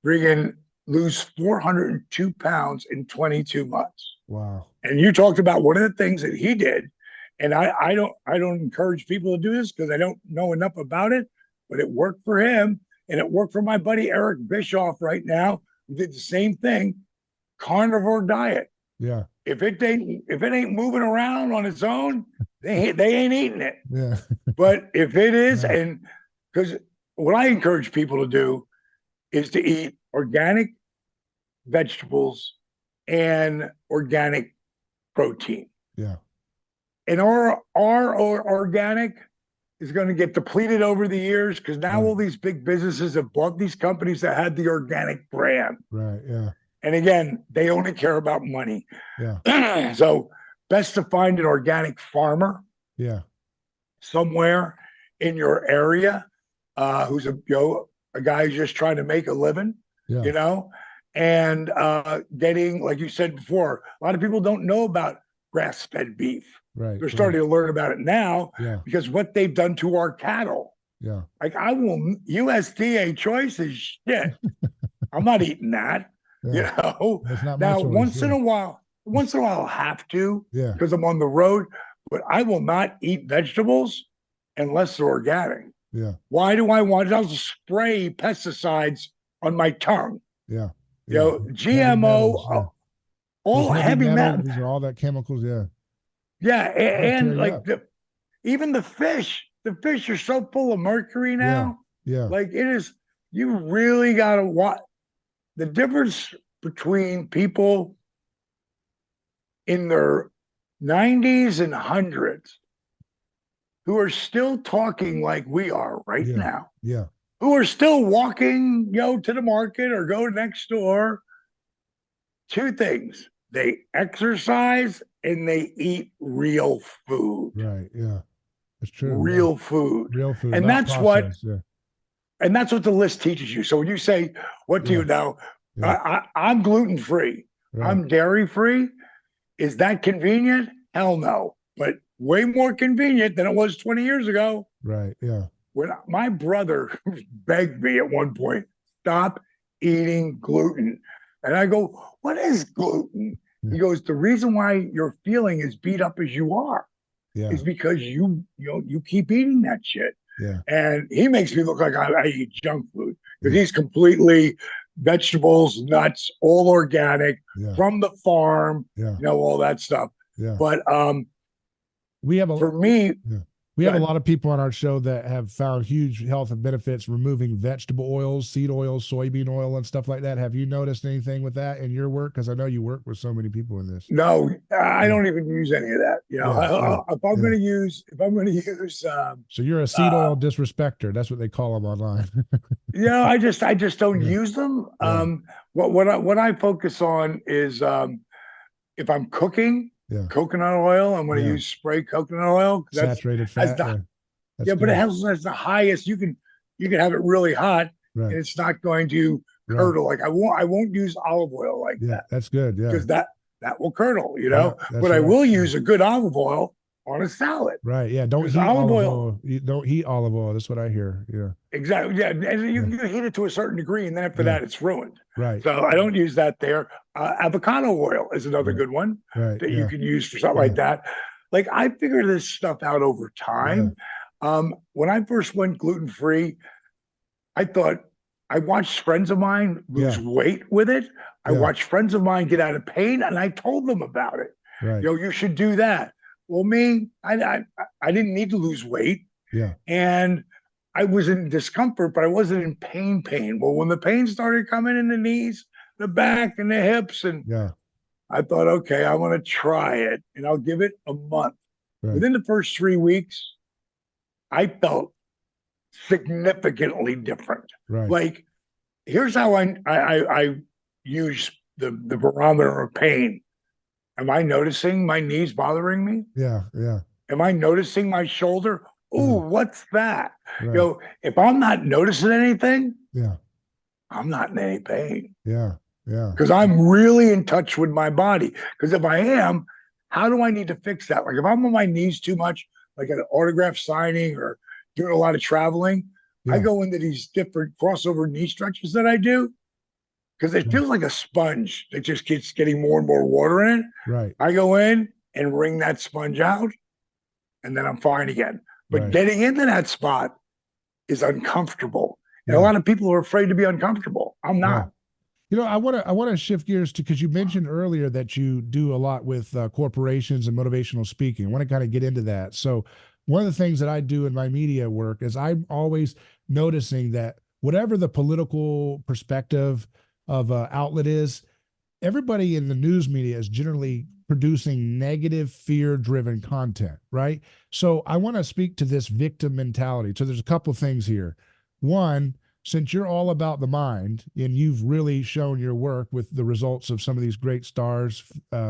Friggin' lose 402 pounds in 22 months. Wow. And you talked about one of the things that he did. And I don't encourage people to do this because I don't know enough about it, but it worked for him. And it worked for my buddy Eric Bischoff right now, who did the same thing, carnivore diet. Yeah. If it ain't moving around on its own, they ain't eating it. Yeah. But if it is, Yeah. and because what I encourage people to do is to eat organic vegetables and organic protein. Yeah. And our organic is going to get depleted over the years because now all these big businesses have bought these companies that had the organic brand. Right. Yeah. And again, they only care about money. Yeah. So best to find an organic farmer. Yeah. Somewhere in your area, who's a guy who's just trying to make a living, Yeah. And getting, like you said before, a lot of people don't know about grass-fed beef. Right. They're starting to learn about it now because what they've done to our cattle. Yeah. Like USDA choice is shit. I'm not eating that. That's not Now, my choice, once in a while I'll have to because I'm on the road, but I will not eat vegetables unless they're organic. Yeah. Why do I want it? I'll spray pesticides on my tongue. Yeah. GMO, all heavy metals. These are all that chemicals. Yeah. Yeah. And like even the fish are so full of mercury now. Yeah. Like it is, you really got to watch the difference between people in their 90s and 100s who are still talking like we are right now. Yeah. Who are still walking, to the market or go next door. Two things. They exercise and they eat real food. Right. Yeah. It's true. Real food. Real food. And that's processed. and that's what the list teaches you. So when you say, what do you know? I'm gluten free. Right. I'm dairy free. Is that convenient? Hell no. But way more convenient than it was 20 years ago. Right. Yeah. When my brother begged me at one point, stop eating gluten. And I go, what is gluten? He goes, the reason why you're feeling as beat up as you are is because you keep eating that shit. Yeah. And he makes me look like I eat junk food because he's completely vegetables, nuts, all organic from the farm, all that stuff. Yeah. But we have for me, we have a lot of people on our show that have found huge health benefits removing vegetable oils, seed oils, soybean oil, and stuff like that. Have you noticed anything with that in your work? Because I know you work with so many people in this. No, I don't even use any of that. If I'm going to use, so you're a seed oil disrespecter. That's what they call them online. I just don't use them. What I focus on is if I'm cooking. Coconut oil. I'm going to use spray coconut oil. Saturated fat. But it has the highest. You can have it really hot, and it's not going to curdle. Like I won't use olive oil like that. That's good. Yeah, because that will curdle. But I will use a good olive oil on a salad. Right. Yeah. Don't heat olive oil. Don't heat olive oil. That's what I hear. Yeah. Exactly. Yeah. And you heat it to a certain degree, and then after that, it's ruined. Right. So I don't use that there. Avocado oil is another good one that you can use for something like that. Like I figured this stuff out over time. When I first went gluten free, I thought I watched friends of mine lose weight with it. I watched friends of mine get out of pain, and I told them about it. Right. You should do that. Well, me, I didn't need to lose weight. Yeah. And I was in discomfort, but I wasn't in pain. Well, when the pain started coming in the knees, the back, and the hips, and I thought, okay, I want to try it, and I'll give it a month. Right. Within the first 3 weeks, I felt significantly different. Right. Like, here's how I use the barometer of pain. Am I noticing my knees bothering me? Yeah. Am I noticing my shoulder? Oh, what's that? Right. If I'm not noticing anything, I'm not in any pain. Yeah. Because I'm really in touch with my body. Because if I am, how do I need to fix that? Like if I'm on my knees too much, like at an autograph signing or doing a lot of traveling, I go into these different crossover knee stretches that I do. Because it feels like a sponge that just keeps getting more and more water in it. Right. I go in and wring that sponge out, and then I'm fine again. But getting into that spot is uncomfortable. And a lot of people are afraid to be uncomfortable. I'm not. You know, I want to shift gears to, because you mentioned earlier that you do a lot with corporations and motivational speaking. I want to kind of get into that. So one of the things that I do in my media work is I'm always noticing that whatever the political perspective of outlet is, everybody in the news media is generally producing negative, fear-driven content, right? So I want to speak to this victim mentality. So there's a couple of things here. One, since you're all about the mind and you've really shown your work with the results of some of these great stars,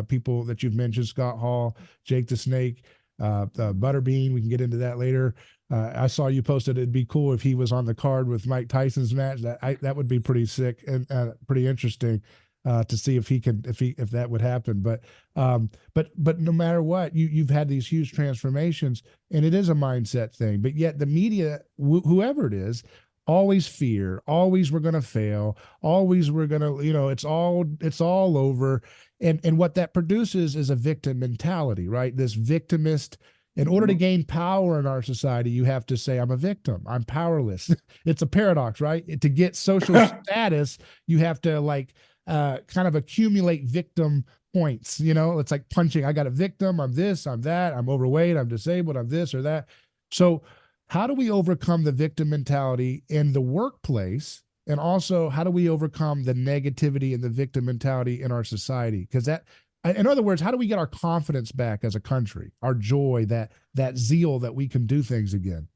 people that you've mentioned, Scott Hall, Jake the Snake, Butterbean, we can get into that later. I saw you posted it'd be cool if he was on the card with Mike Tyson's match. That would be pretty sick and pretty interesting to see if if that would happen. But no matter what, you've had these huge transformations, and it is a mindset thing. But yet the media, whoever it is, always fear, always we're going to fail, always we're going to, it's all over. And what that produces is a victim mentality, right? This victimist. In order to gain power in our society, you have to say, I'm a victim, I'm powerless. It's a paradox, right? To get social status, you have to kind of accumulate victim points. It's like punching. I got a victim, I'm this, I'm that, I'm overweight, I'm disabled, I'm this or that. So how do we overcome the victim mentality in the workplace? And also, how do we overcome the negativity and the victim mentality in our society? Because in other words, how do we get our confidence back as a country, our joy, that zeal that we can do things again?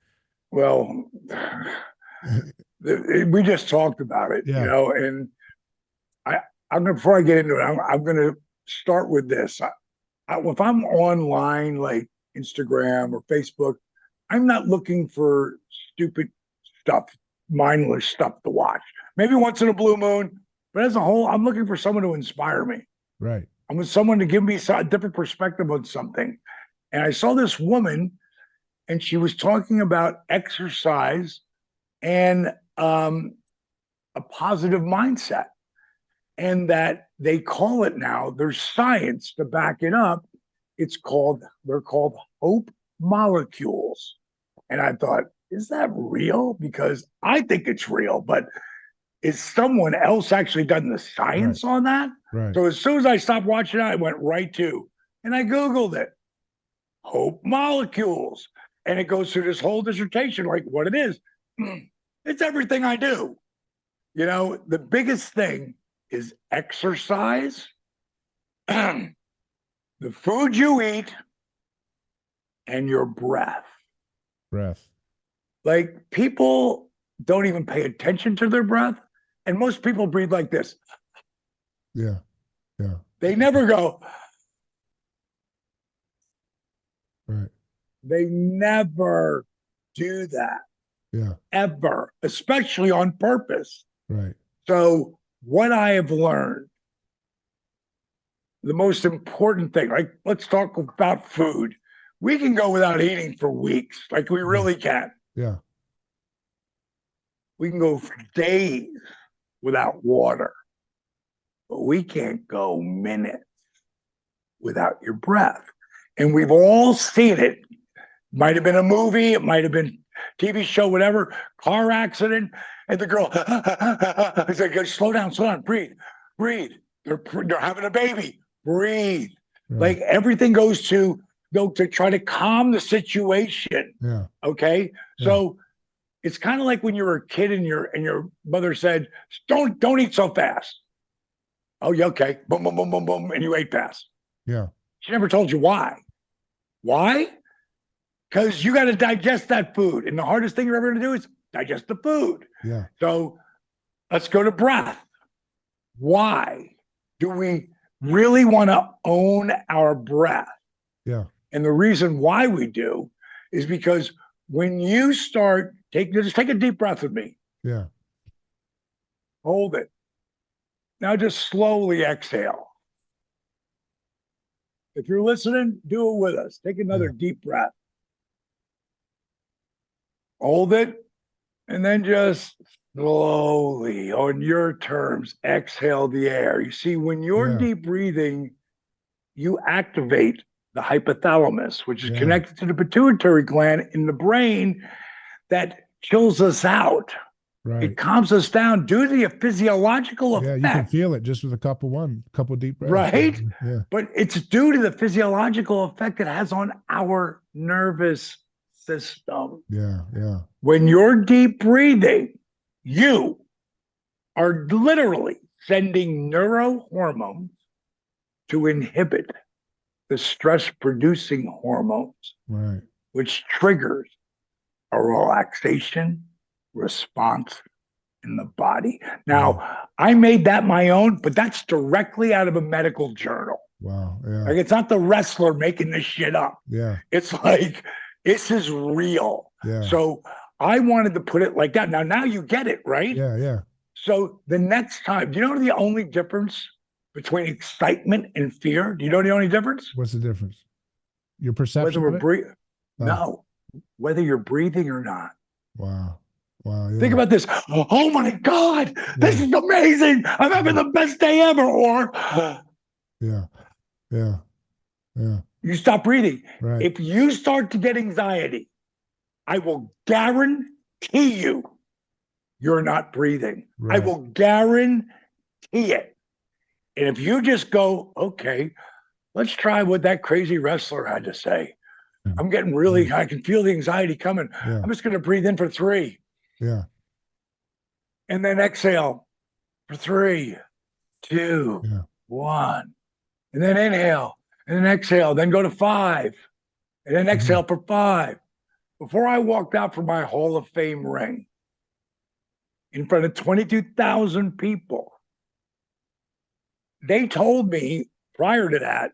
Well, we just talked about it, and before I get into it, I'm going to start with this. If I'm online, like Instagram or Facebook, I'm not looking for stupid stuff, mindless stuff to watch. Maybe once in a blue moon, but as a whole, I'm looking for someone to inspire me. Right. I'm with someone to give me a different perspective on something. And I saw this woman, and she was talking about exercise and a positive mindset. And that they call it now, there's science to back it up. They're called hope molecules. And I thought, is that real? Because I think it's real, but is someone else actually done the science on that? Right. So as soon as I stopped watching it, I went right to, and I Googled it, hope molecules. And it goes through this whole dissertation, like what it is. It's everything I do. The biggest thing is exercise, the food you eat, and your breath. Like people don't even pay attention to their breath. And most people breathe like this. Yeah. They never go. Right. They never do that. Yeah. Ever, especially on purpose. Right. So what I have learned, the most important thing, like let's talk about food. We can go without eating for weeks, like we really can. Yeah. We can go for days without water, but we can't go minutes without your breath. And we've all seen it. Might have been a movie, it might have been TV show, whatever, car accident, and the girl, it's like, slow down, breathe. They're having a baby, breathe. Right. Like everything goes to try to calm the situation. Yeah. Okay. Yeah. So it's kind of like when you were a kid and your mother said, don't eat so fast. Oh, yeah, okay. Boom, boom, boom, boom, boom, and you ate fast. Yeah. She never told you why. Why? Because you got to digest that food. And the hardest thing you're ever going to do is digest the food. Yeah. So let's go to breath. Why do we really want to own our breath? Yeah. And the reason why we do is because when you start, just take a deep breath with me. Yeah. Hold it. Now just slowly exhale. If you're listening, do it with us. Take another deep breath. Hold it, and then just slowly, on your terms, exhale the air. You see, when you're deep breathing, you activate the hypothalamus, which is connected to the pituitary gland in the brain that chills us out. Right. It calms us down due to the physiological Yeah, you can effect, feel it just with couple deep breaths. right? Yeah. But it's due to the physiological effect it has on our nervous system. Yeah. Yeah. When you're deep breathing, you are literally sending neurohormones to inhibit the stress producing hormones, Right. which triggers a relaxation response in the body. Yeah. Now, I made that my own, but that's directly out of a medical journal. Wow. Yeah. Like, it's not the wrestler making this shit up. Yeah. It's like, this is real. Yeah. So I wanted to put it like that. Now you get it, right? Yeah. Yeah. So the next time, do you know the only difference between excitement and fear? Do you know the only difference? What's the difference? Your Whether perception we're of it? breathing. Oh, No, whether you're breathing or not. wow. Wow. Think Yeah. about this. Oh my God, this Yeah. is amazing. I'm having the best day ever. Or Yeah. Yeah. Yeah. you stop breathing. Right. If you start to get anxiety, I will guarantee you you're not breathing. I Right. will guarantee it. And if you just go, okay, let's try what that crazy wrestler had to say. I'm getting really, I can feel the anxiety coming. Yeah. I'm just going to breathe in for 3 Yeah. and then exhale for 3, 2, Yeah. 1. And then inhale and then exhale, then go to 5 and then exhale for 5. Before I walked out from my Hall of Fame ring in front of 22,000 people, they told me prior to that,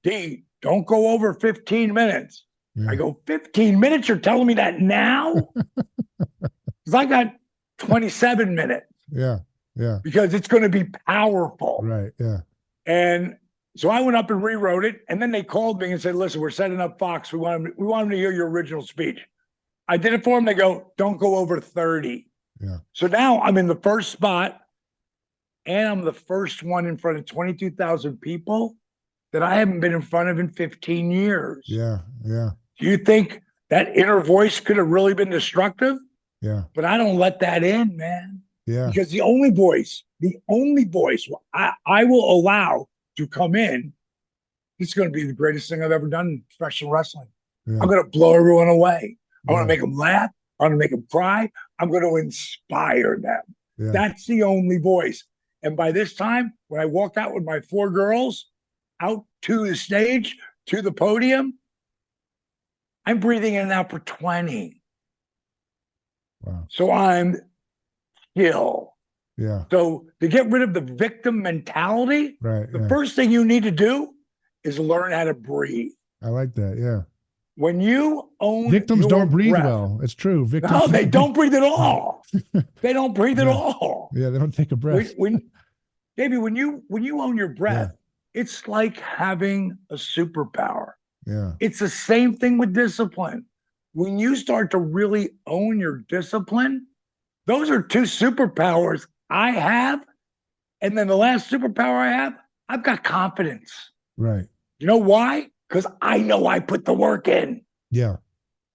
D, don't go over 15 minutes. Yeah. I go, 15 minutes? You're telling me that now? Because I got 27 minutes Yeah. Yeah. because it's going to be powerful. Right. Yeah. And so I went up and rewrote it. And then they called me and said, listen, we're setting up Fox. We want them to hear your original speech. I did it for them. They go, don't go over 30. Yeah. So now I'm in the first spot and I'm the first one in front of 22,000 people that I haven't been in front of in 15 years. Yeah. Yeah. Do you think that inner voice could have really been destructive? Yeah. But I don't let that in, man. Yeah. Because the only voice I will allow to come in, it's going to be the greatest thing I've ever done in professional wrestling. Yeah. I'm going to blow everyone away. I Yeah. want to make them laugh. I want to make them cry. I'm going to inspire them. Yeah. That's the only voice. And by this time, when I walk out with my 4 girls out to the stage, to the podium, I'm breathing in and out for 20. Wow. So I'm chill. Yeah. So to get rid of the victim mentality, Right. the Yeah. first thing you need to do is learn how to breathe. I like that. Yeah. When you own Victims your don't breathe breath, well. It's true. Victims. no, they don't breathe at all. They don't breathe at Yeah. all. Yeah. They don't take a breath. Davey, when you own your breath, it's like having a superpower. Yeah. It's the same thing with discipline. When you start to really own your discipline, those are 2 superpowers I have. And then the last superpower I have, I've got confidence. Right. You know why? Because I know I put the work in. Yeah.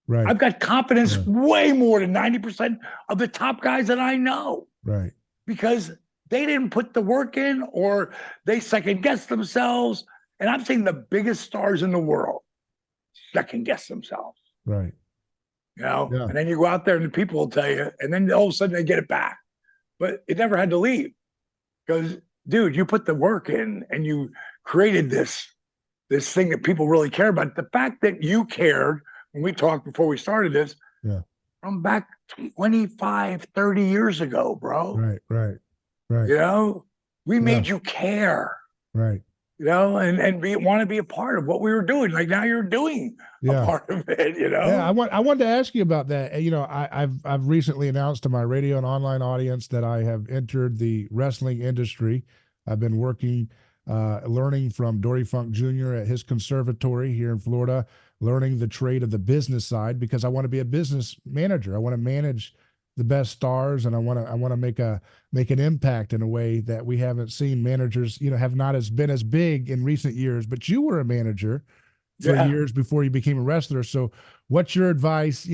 Right. I've got confidence Yeah. way more than 90% of the top guys that I know Right. because they didn't put the work in or they second guess themselves. And I'm seeing the biggest stars in the world second guess themselves. Right. You know, Yeah. and then you go out there and the people will tell you, and then all of a sudden they get it back. But it never had to leave because, dude, you put the work in and you created this thing that people really care about. The fact that you cared when we talked before we started this, Yeah. from back 25, 30 years ago, bro. Right. Right. Right. You know, we Yeah. made you care. Right. You know, and want to be a part of what we were doing. Like now you're doing Yeah. a part of it, you know? Yeah, I wanted to ask you about that. You know, I've recently announced to my radio and online audience that I have entered the wrestling industry. I've been working, learning from Dory Funk Jr. at his conservatory here in Florida, learning the trade of the business side because I want to be a business manager. I want to manage the best stars, and I want to make an impact in a way that we haven't seen managers, you know, have not been as big in recent years. But you were a manager for Yeah. years before you became a wrestler. So what's your advice?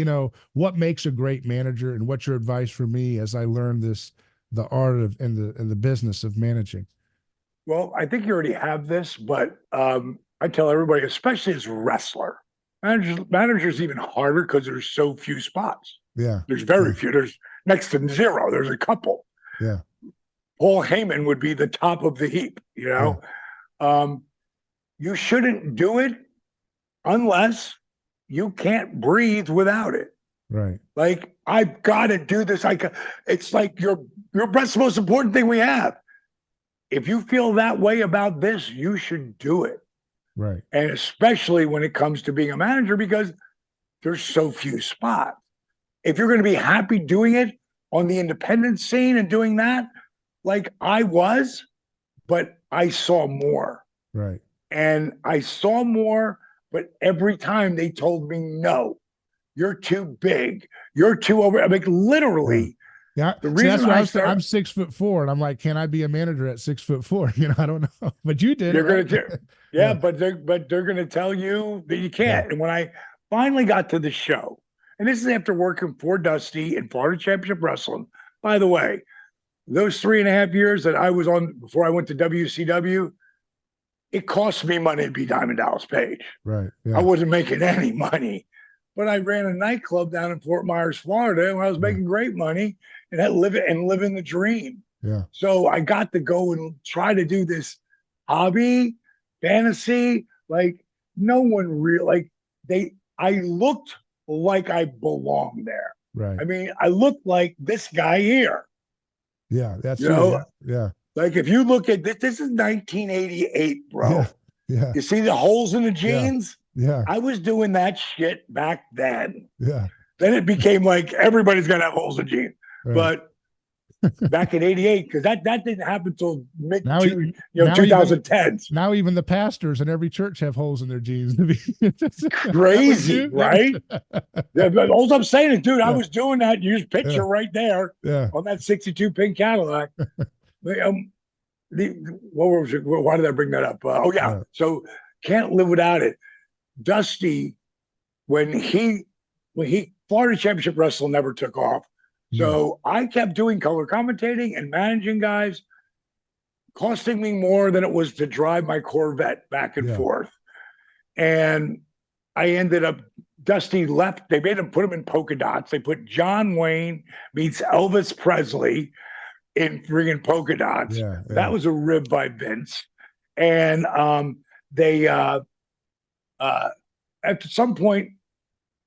What makes a great manager, and what's your advice for me as I learn the art of and the business of managing? Well, I think you already have this, but I tell everybody, especially as a wrestler, managers even harder because there's so few spots. Yeah. There's very Yeah. few. There's next to zero. There's a couple. Yeah. Paul Heyman would be the top of the heap. Yeah. Um, you shouldn't do it unless you can't breathe without it. Right. Like, I've got to do this. It's like your breath's the most important thing we have. If you feel that way about this, you should do it. Right. And especially when it comes to being a manager, because there's so few spots. If you're going to be happy doing it on the independent scene and doing that, like I was, but I saw more. Right. And I saw more, but every time they told me, no, you're too big. You're too over. I mean, literally, yeah. the See, reason that's what I I was saying. I'm started, 6'4", and I'm like, can I be a manager at 6'4"? I don't know, but you did it, you're right? going to, yeah, Yeah. but they're going to tell you that you Yeah. can't. And when I finally got to the show, and this is after working for Dusty in Florida Championship Wrestling, by the way, those 3.5 years that I was on before I went to WCW, it cost me money to be Diamond Dallas Page. Right. I Yeah. wasn't making any money, but I ran a nightclub down in Fort Myers, Florida, and I was making great money and living the dream. Yeah. So I got to go and try to do this hobby, fantasy. Like, no one real like I looked like I belonged there. Right. I mean, I looked like this guy here. Yeah. That's You you. know, Yeah. like if you look at this is 1988, bro. Yeah. Yeah. You see the holes in the Yeah. jeans? Yeah. I was doing that shit back then. Yeah. Then it became like everybody's got to have holes in jeans. Right. But back in '88, because that didn't happen until mid Now, now even 2010s. now even the pastors in every church have holes in their jeans. Crazy, right? Yeah, but all I'm saying is, dude, I Yeah. was doing that. Use picture Yeah. right there Yeah. on that '62 pink Cadillac. What was it? Why did I bring that up? Oh yeah, Yeah. so can't live without it. Dusty, when he Florida Championship Wrestling never took off, so I kept doing color commentating and managing guys, costing me more than it was to drive my Corvette back and Yeah. forth. And I ended up, Dusty left. They made him put him in polka dots. They put John Wayne meets Elvis Presley in friggin' polka dots. Yeah. Yeah. That was a rib by Vince. And they at some point,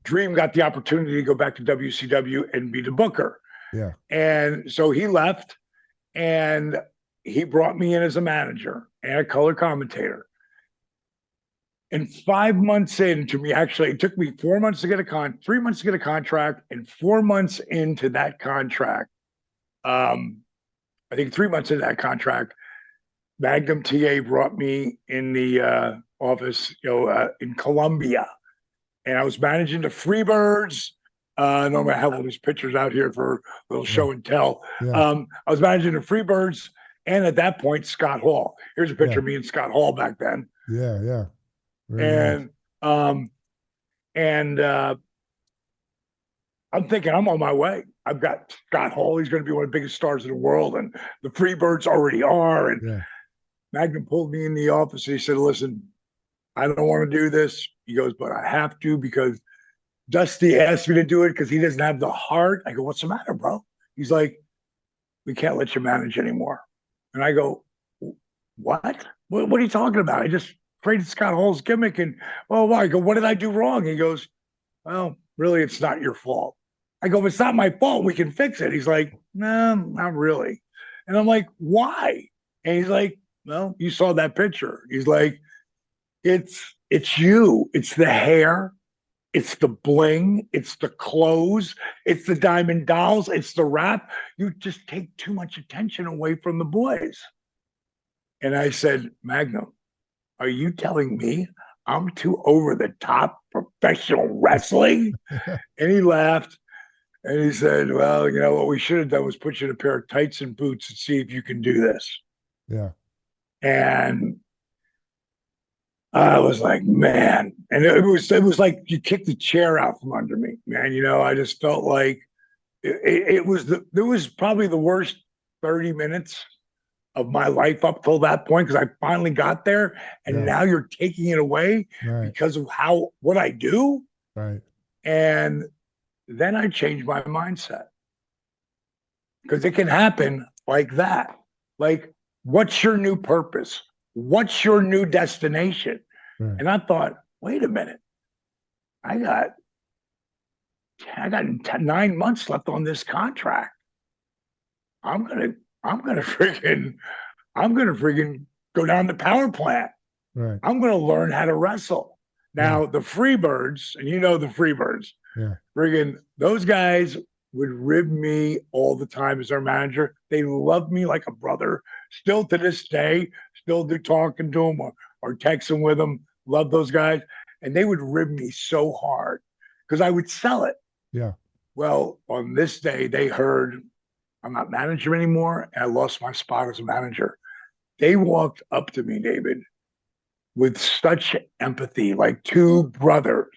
Dream got the opportunity to go back to WCW and be the booker. Yeah. And so he left, and he brought me in as a manager and a color commentator. And 5 months into me, actually, it took me 4 months to get 3 months to get a contract, and 4 months into that contract, I think 3 months into that contract, Magnum TA brought me in the office, in Columbia, and I was managing the Freebirds. Normally, I have all these pictures out here for a little show and tell. Yeah. I was managing the Freebirds, and at that point, Scott Hall. Here's a picture Yeah. of me and Scott Hall back then. Yeah. Yeah. Very And I'm thinking I'm on my way. I've got Scott Hall. He's going to be one of the biggest stars in the world, and the Freebirds already are. And Yeah. Magnum pulled me in the office. And he said, "Listen, I don't want to do this." He goes, "But I have to because Dusty asked me to do it because he doesn't have the heart." I go, "What's the matter, bro?" He's like, "We can't let you manage anymore." And I go, "What? What are you talking about? I just created Scott Hall's gimmick." And, "Oh, I go, what did I do wrong?" He goes, "Well, really, it's not your fault." I go, "If it's not my fault, we can fix it." He's like, "No, not really." And I'm like, "Why?" And he's like, "Well, you saw that picture." He's like, it's you. It's the hair. It's the bling. It's the clothes. It's the diamond dolls. It's the rap. You just take too much attention away from the boys." And I said, "Magnum, are you telling me I'm too over the top professional wrestling?" And he laughed. And he said, "Well, what we should have done was put you in a pair of tights and boots and see if you can do this." Yeah. And I was like, man, and it was like you kicked the chair out from under me, man. I just felt like it was probably the worst 30 minutes of my life up till that point because I finally got there, and Yeah. now you're taking it away Right. because of what I do. Right. And then I changed my mindset because it can happen like that. Like, what's your new purpose? What's your new destination? Right. And I thought, wait a minute, I got I got 9 months left on this contract. I'm gonna I'm gonna freaking I'm gonna freaking go down the power plant. Right. I'm gonna learn how to wrestle. Yeah. Now the Freebirds, and the Freebirds, Yeah. friggin' those guys would rib me all the time as their manager. They love me like a brother. Still to this day, still do talking to them or texting with them. Love those guys. And they would rib me so hard because I would sell it. Yeah. Well, on this day, they heard I'm not manager anymore, and I lost my spot as a manager. They walked up to me, David, with such empathy, like two brothers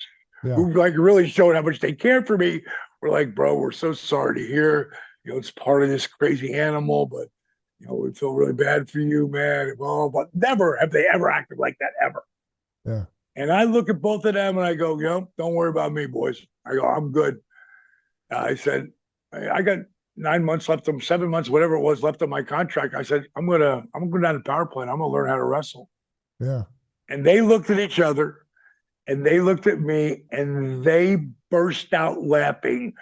Yeah. who like really showed how much they cared for me. We're like, bro, we're so sorry to hear, it's part of this crazy animal, but we feel really bad for you, man. Well, but never have they ever acted like that ever. Yeah. And I look at both of them and I go, don't worry about me, boys. I go, I'm good. I said, I got 9 months left, 7 months, whatever it was left on my contract. I said, I'm going down to power plant. I'm going to learn how to wrestle. Yeah. And they looked at each other and they looked at me and they burst out laughing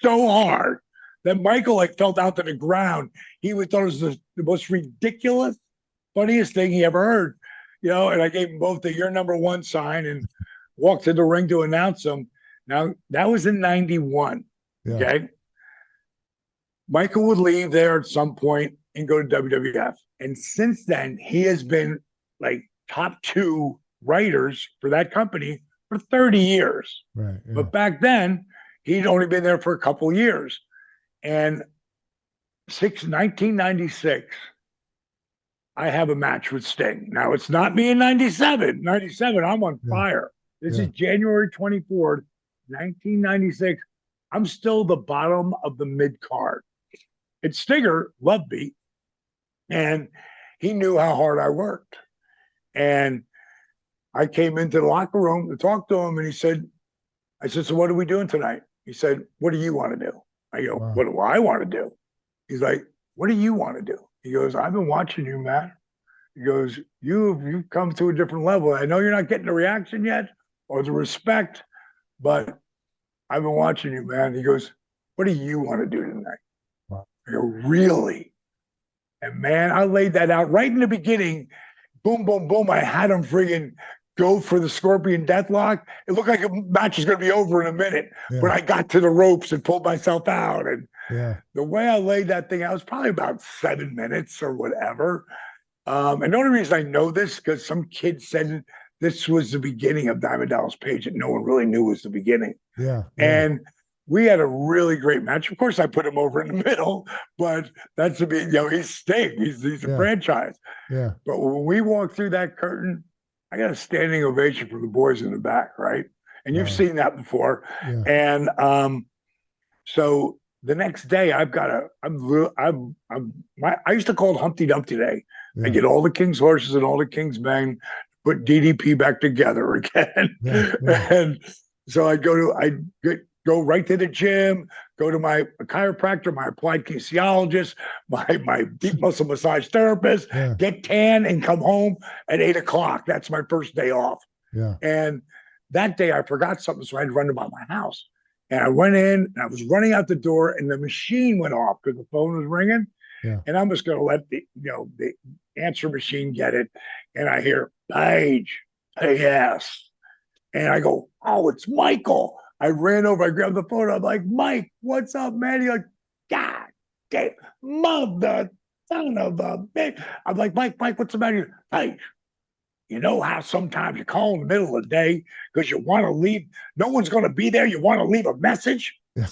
so hard that Michael like fell out to the ground. He would thought it was the most ridiculous, funniest thing he ever heard. And I gave them both the "you're number one" sign and walked to the ring to announce them. Now that was in '91. Yeah. Okay. Michael would leave there at some point and go to WWF. And since then, he has been like top two writers for that company for 30 years. Right. Yeah. But back then, he'd only been there for a couple of years. And 1996, I have a match with Sting. Now, it's not me in 97. 97, I'm on fire. This is January 24th, 1996. I'm still the bottom of the mid card. And Stinger loved me, and he knew how hard I worked. And I came into the locker room to talk to him, and I said, so what are we doing tonight? He said, what do you want to do? I go, what do I want to do? He's like, what do you want to do? He goes, I've been watching you, man. He goes, you've come to a different level. I know you're not getting the reaction yet or the respect, but I've been watching you, man. He goes, what do you want to do tonight? I go, really? And man, I laid that out right in the beginning. Boom, boom, boom. I had him friggin' go for the Scorpion Deathlock. It looked like a match was going to be over in a minute, but I got to the ropes and pulled myself out. And the way I laid that thing out was probably about 7 minutes or whatever. And the only reason I know this because some kid said this was the beginning of Diamond Dallas Page that no one really knew was the beginning. And we had a really great match. Of course, I put him over in the middle, but that's a bit, he's Sting. He's a franchise. Yeah. But when we walked through that curtain, I got a standing ovation from the boys in the back, right? And you've seen that before. And so the next day, I used to call it Humpty Dumpty Day. I get all the king's horses and all the king's men, put DDP back together again. And so I'd go right to the gym, go to my chiropractor, my applied kinesiologist, my deep muscle massage therapist, get tan and come home at 8 o'clock. That's my first day off. And that day I forgot something, so I had to run to my house. And I went in and I was running out the door and the machine went off because the phone was ringing. And I'm just going to let the answer machine get it. And I hear, Payge, yes. And I go, oh, it's Michael. I ran over, I grabbed the phone. I'm like, Mike, what's up, man? He's like, God damn, mother, son of a bitch. I'm like, Mike, what's the matter? Hey, you know how sometimes you call in the middle of the day because you want to leave. No one's going to be there. You want to leave a message? I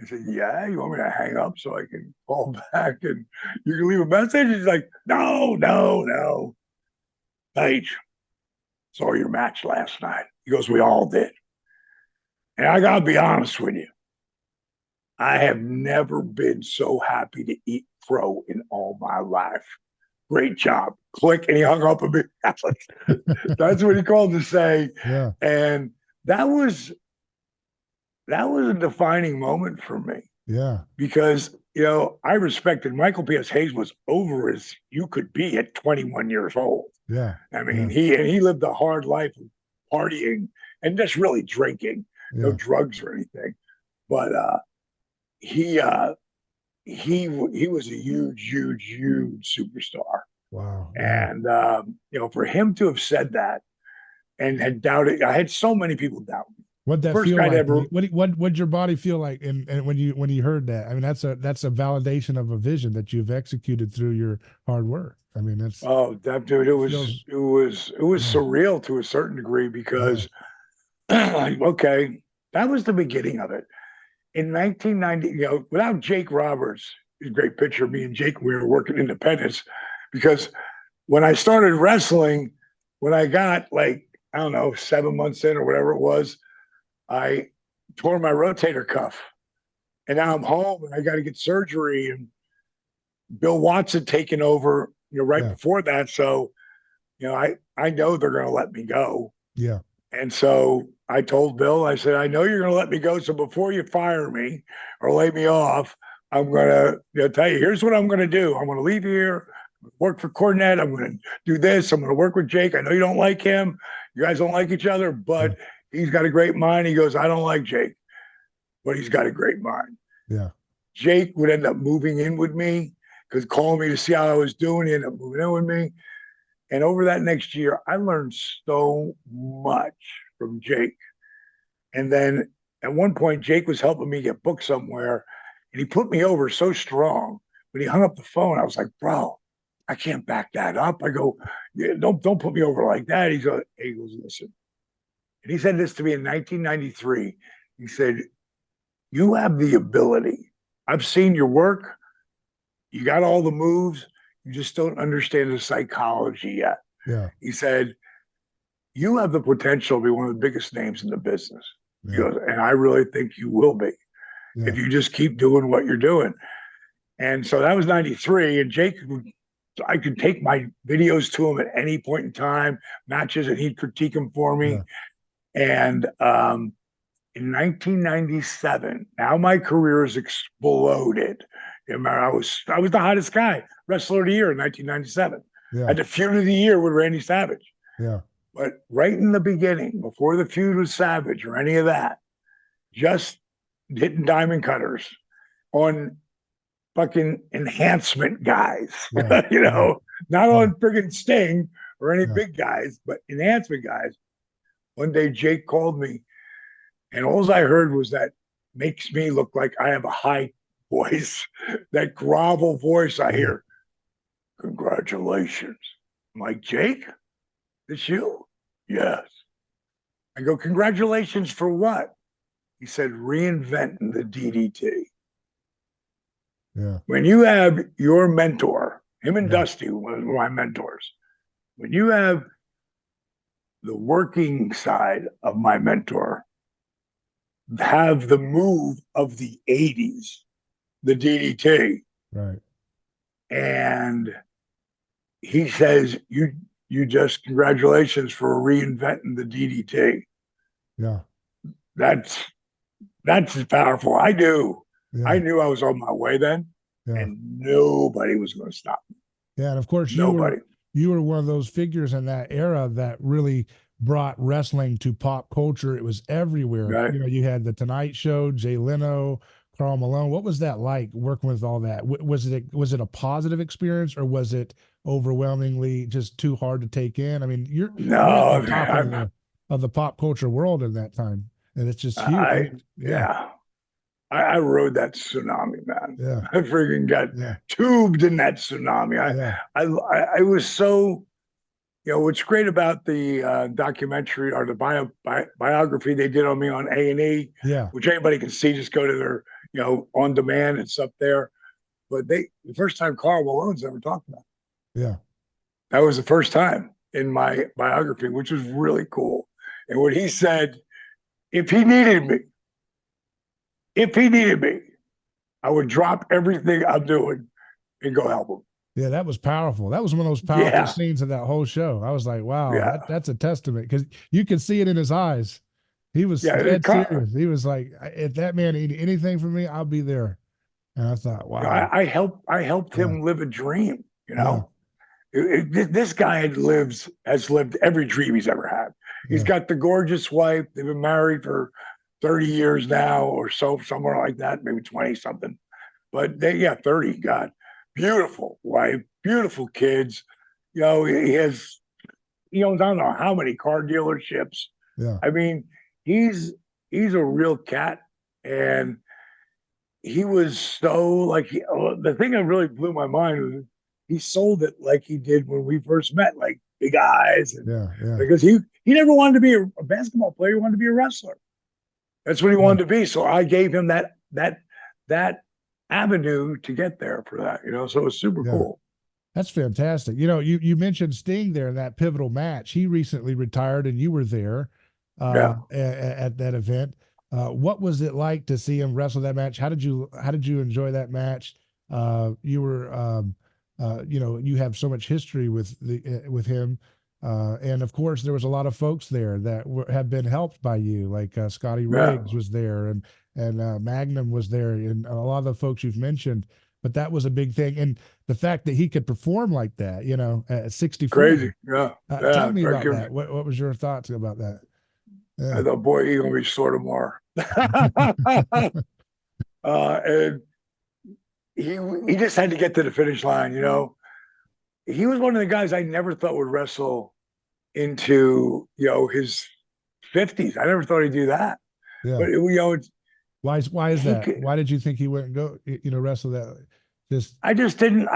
said, yeah, you want me to hang up so I can call back and you can leave a message? He's like, no. Page, saw your match last night. He goes, we all did. And I got to be honest with you. I have never been so happy to eat crow in all my life. Great job. Click. And he hung up a bit. That's what he called to say. Yeah. And that was a defining moment for me. Yeah. Because, I respected Michael P.S. Hayes was over as you could be at 21 years old. Yeah. I mean, yeah. he lived a hard life of partying and just really drinking, no drugs or anything. But he was a huge superstar. Wow. And for him to have said that and had doubted, I had so many people doubt me. What'd that First feel guy like? ever. What'd your body feel like? And when you heard that, I mean, that's a validation of a vision that you've executed through your hard work. I mean, that's that dude. It was surreal to a certain degree because, okay, that was the beginning of it. In 1990, without Jake Roberts, a great picture of me and Jake, we were working Independence, because when I started wrestling, when I got I don't know, 7 months in or whatever it was, I tore my rotator cuff, and now I'm home and I got to get surgery. And Bill Watson taken over, right before that. So, I know they're going to let me go. Yeah. And so I told Bill, I said, I know you're going to let me go. So before you fire me or lay me off, I'm going to tell you, here's what I'm going to do. I'm going to leave here, work for Cornette. I'm going to do this. I'm going to work with Jake. I know you don't like him. You guys don't like each other, but he's got a great mind. He goes, I don't like Jake, but he's got a great mind. Yeah. Jake would end up moving in with me because calling me to see how I was doing. He ended up moving in with me. And over that next year, I learned so much from Jake. And then at one point, Jake was helping me get booked somewhere, and he put me over so strong. When he hung up the phone, I was like, bro, I can't back that up. I go, yeah, don't put me over like that. He goes, listen. And he said this to me in 1993. He said, you have the ability. I've seen your work. You got all the moves. You just don't understand the psychology yet. Yeah. He said, you have the potential to be one of the biggest names in the business. Yeah. He goes, and I really think you will be if you just keep doing what you're doing. And so that was 93. And Jake, I could take my videos to him at any point in time, matches, and he'd critique them for me. Yeah. And in 1997, now my career has exploded. I was the hottest guy, wrestler of the year in 1997. Yeah. I had the feud of the year with Randy Savage. Yeah. But right in the beginning, before the feud with Savage or any of that, just hitting diamond cutters on fucking enhancement guys, not on friggin' Sting or any big guys, but enhancement guys. One day Jake called me, and all I heard was that makes me look like I have a high voice, that grovel voice I hear. Congratulations. I'm like, Jake, it's you? Yes. I go, congratulations for what? He said, reinventing the DDT. Yeah. When you have your mentor, him and Dusty were my mentors. When you have the working side of my mentor have the move of the 80s, the DDT. Right. And he says, you just congratulations for reinventing the DDT. Yeah. That's powerful. I knew I was on my way then, and nobody was going to stop me. Yeah. And of course, nobody. You were one of those figures in that era that really brought wrestling to pop culture. It was everywhere. Right. You had the Tonight Show, Jay Leno, Karl Malone. What was that like working with all that? Was it a positive experience, or was it overwhelmingly just too hard to take in? I mean, you're at the top of the pop culture world in that time, and it's just huge. I rode that tsunami, man. Yeah. I freaking got tubed in that tsunami. I was so, what's great about the documentary or the biography they did on me on A&E, which anybody can see, just go to their, on demand, it's up there. But the first time Karl Malone's ever talked about it. Yeah. That was the first time. in my biography, which was really cool. And what he said, if he needed me, if he needed me, I would drop everything I'm doing and go help him. Yeah, that was powerful. That was one of those powerful Yeah, scenes of that whole show. I was like, wow, yeah, that's a testament because you could see it in his eyes. He was yeah. dead serious. He was like, if that man need anything from me, I'll be there. And I thought, wow, I helped yeah, him live a dream. yeah, This guy has lived every dream he's ever had. He's yeah, got the gorgeous wife. They've been married for 30 years now, or so, somewhere like that, maybe 20 something. But yeah, 30. God, beautiful wife, beautiful kids. He owns I don't know how many car dealerships. yeah, I mean, he's he's a real cat, and he was so like the thing that really blew my mind was he sold it like he did when we first met, like big eyes, and yeah, yeah, because he never wanted to be a basketball player, he wanted to be a wrestler. That's what he yeah. wanted to be. So I gave him that avenue to get there for that, So it was super Yeah. cool. That's fantastic. You mentioned Sting there in that pivotal match. He recently retired, and you were there Yeah, at that event. What was it like to see him wrestle that match? How did you enjoy that match? You were you have so much history with him, and of course there was a lot of folks there that have been helped by you, like Scotty yeah, Riggs was there, and Magnum was there, and a lot of the folks you've mentioned. But that was a big thing, and the fact that he could perform like that, at 64. crazy. Yeah, Tell yeah. me about that. What was your thoughts about that? I Yeah. thought, boy, he's gonna be sort of more. And he just had to get to the finish line. He was one of the guys I never thought would wrestle into his 50s. I never thought he'd do that. Yeah. But Why is he that? could. Why did you think he wouldn't go, wrestle that? Just I just didn't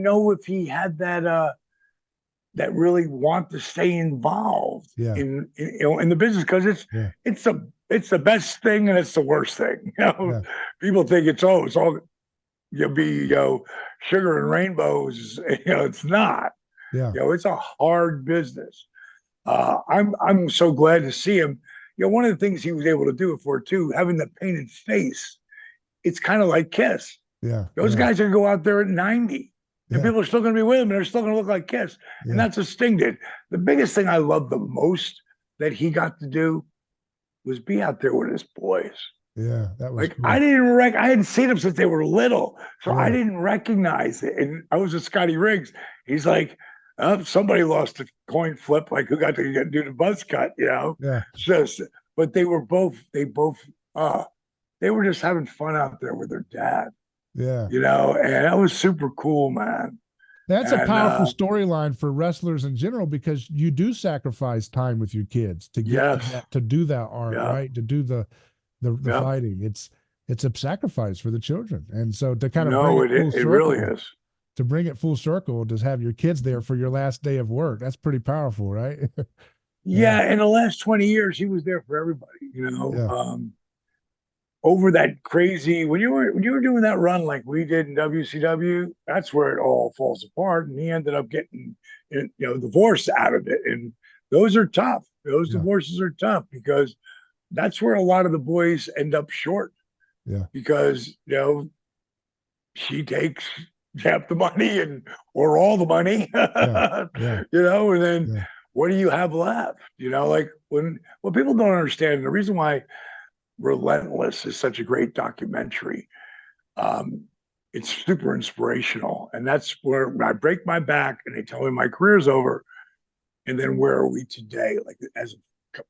know if he had that really want to stay involved yeah, in the business, because yeah, it's the best thing and it's the worst thing. yeah, People think it's all you'll be sugar and rainbows. It's not. yeah, It's a hard business. I'm so glad to see him. One of the things he was able to do it for too, having the painted face, it's kind of like Kiss. yeah, Those yeah, guys are gonna go out there at 90, and yeah, people are still gonna be with him, and they're still gonna look like Kiss. And yeah, that's what Sting did. The biggest thing I loved the most that he got to do was be out there with his boys. yeah. That was Like I cool. didn't I hadn't seen him since they were little, so I Yeah, didn't recognize it. And I was with Scotty Riggs. He's like, somebody lost a coin flip, like who got to do the buzz cut. yeah, Just, but uh, they were just having fun out there with their dad, yeah. and that was super cool, man. That's a And powerful storyline for wrestlers in general because you do sacrifice time with your kids to get to yes, that, to do that art, yeah, right? To do the yeah. fighting. It's a sacrifice for the children. And so to kind of bring No, it it full it really circle, is. to have your kids there for your last day of work, that's pretty powerful, right? Yeah, Yeah, in the last 20 years, he was there for everybody. yeah, Over that crazy when you were doing that run like we did in WCW, that's where it all falls apart. And he ended up getting divorced out of it. And those are tough. Those yeah, divorces are tough because that's where a lot of the boys end up short yeah, because she takes half the money or all the money, yeah, yeah, and then yeah, what do you have left? Like when what people don't understand, and the reason why Relentless is such a great documentary. Um, it's super inspirational, and that's where I break my back and they tell me my career's over. And then where are we today? Like as of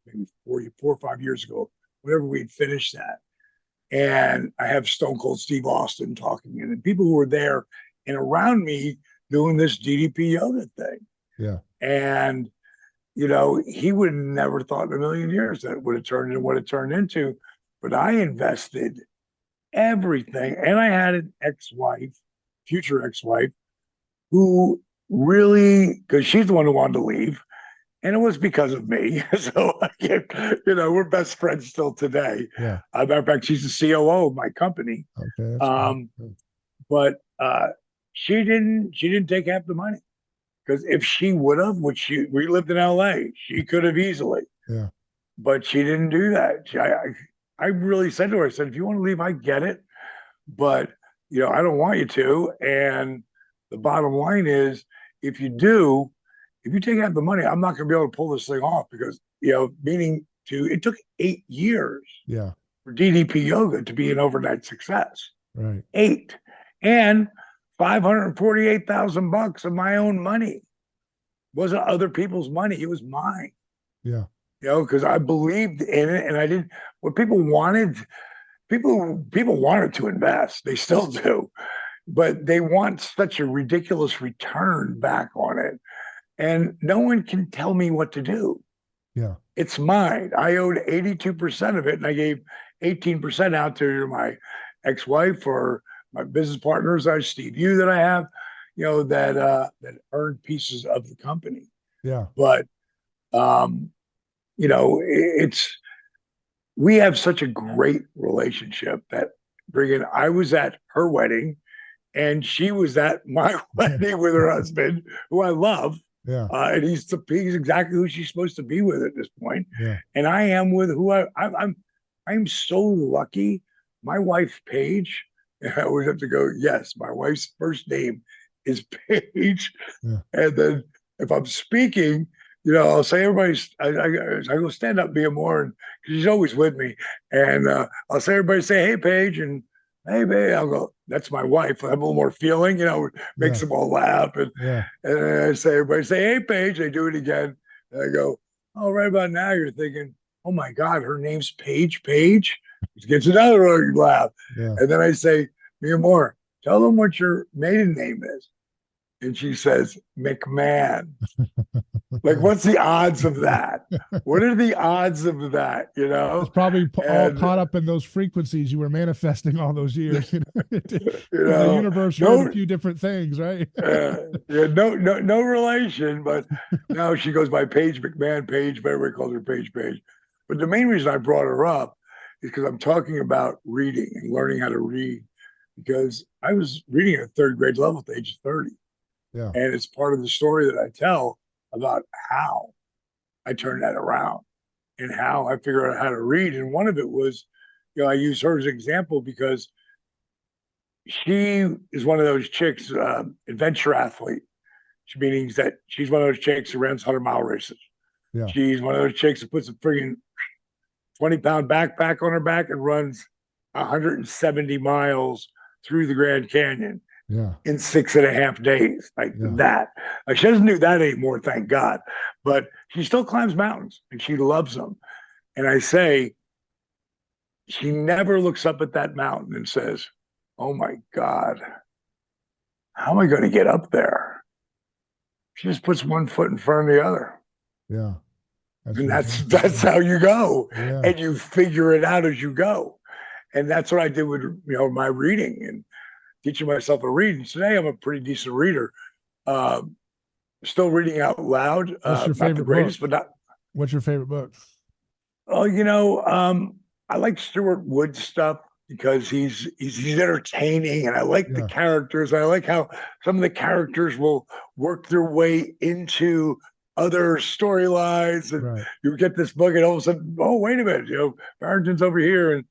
maybe 4 or 5 years ago, whenever we'd finished that, and I have Stone Cold Steve Austin talking, and then people who were there and around me doing this DDP yoga thing, yeah, and he would have never thought in a million years that it would have turned into what it turned into. But I invested everything. And I had an ex-wife, future ex-wife, who really, because she's the one who wanted to leave, and it was because of me. So, we're best friends still today. yeah. Matter of fact, she's the COO of my company. Okay, that's Um, good. but she didn't take half the money. because if she would have, which we lived in LA, she could have easily, Yeah. but she didn't do that. I really said to her, I said, if you want to leave, I get it, but I don't want you to. And the bottom line is, if you do, if you take out the money, I'm not going to be able to pull this thing off because, meaning it took 8 years Yeah. for DDP Yoga to be an overnight success. Right. 8. And $548,000 of my own money. Wasn't other people's money. It was mine. Yeah. Because I believed in it and I didn't, what people wanted, people wanted to invest. They still do, but they want such a ridiculous return back on it. And no one can tell me what to do. Yeah. It's mine. I owed 82% of it, and I gave 18% out to my ex-wife or my business partners, Steve Yu, that I have, that earned pieces of the company. Yeah. But we have such a great relationship that I was at her wedding and she was at my wedding with her husband, who I love. Yeah. And he's exactly who she's supposed to be with at this point. Yeah. And I am with who I'm so lucky. My wife, Payge, I always have to go, yes, my wife's first name is Payge. Yeah. And then if I'm speaking, I'll say I go stand up, Mia Moore, and she's always with me. And I'll say, everybody say, hey, Payge, and hey, babe. I'll go, that's my wife. I have a little more feeling, makes them all laugh. And, and I say, everybody say, hey, Payge. They do it again. And I go, oh, right about now, you're thinking, oh my God, her name's Payge. Which gets another laugh. Yeah. And then I say, Mia Moore, tell them what your maiden name is. And she says, McMahon. Like, what's the odds of that? What are the odds of that? It's probably all caught up in those frequencies you were manifesting all those years. The universe heard a few different things, right? No relation, but now she goes by Payge McMahon, Payge, but everybody calls her Payge. But the main reason I brought her up is because I'm talking about reading and learning how to read, because I was reading at third grade level at the age of 30. Yeah. And it's part of the story that I tell about how I turned that around and how I figured out how to read. And one of it was, I use her as an example because she is one of those chicks, adventure athlete, which means that she's one of those chicks who runs 100-mile races. Yeah. She's one of those chicks that puts a friggin' 20-pound backpack on her back and runs 170 miles through the Grand Canyon. Yeah. In 6.5 days, that. She doesn't do that anymore, thank God. But she still climbs mountains and she loves them. And I say, she never looks up at that mountain and says, oh my God, how am I going to get up there? She just puts one foot in front of the other. Yeah. And that's how you go. Yeah. And you figure it out as you go. And that's what I did with my reading and teaching myself to read. And today I'm a pretty decent reader. Still reading out loud. What's your favorite greatest, book? But not. What's your favorite book? Oh, I like Stuart Wood's stuff because he's entertaining, and I like the characters. I like how some of the characters will work their way into other storylines, and you get this book, and all of a sudden, oh, wait a minute, Barrington's over here, and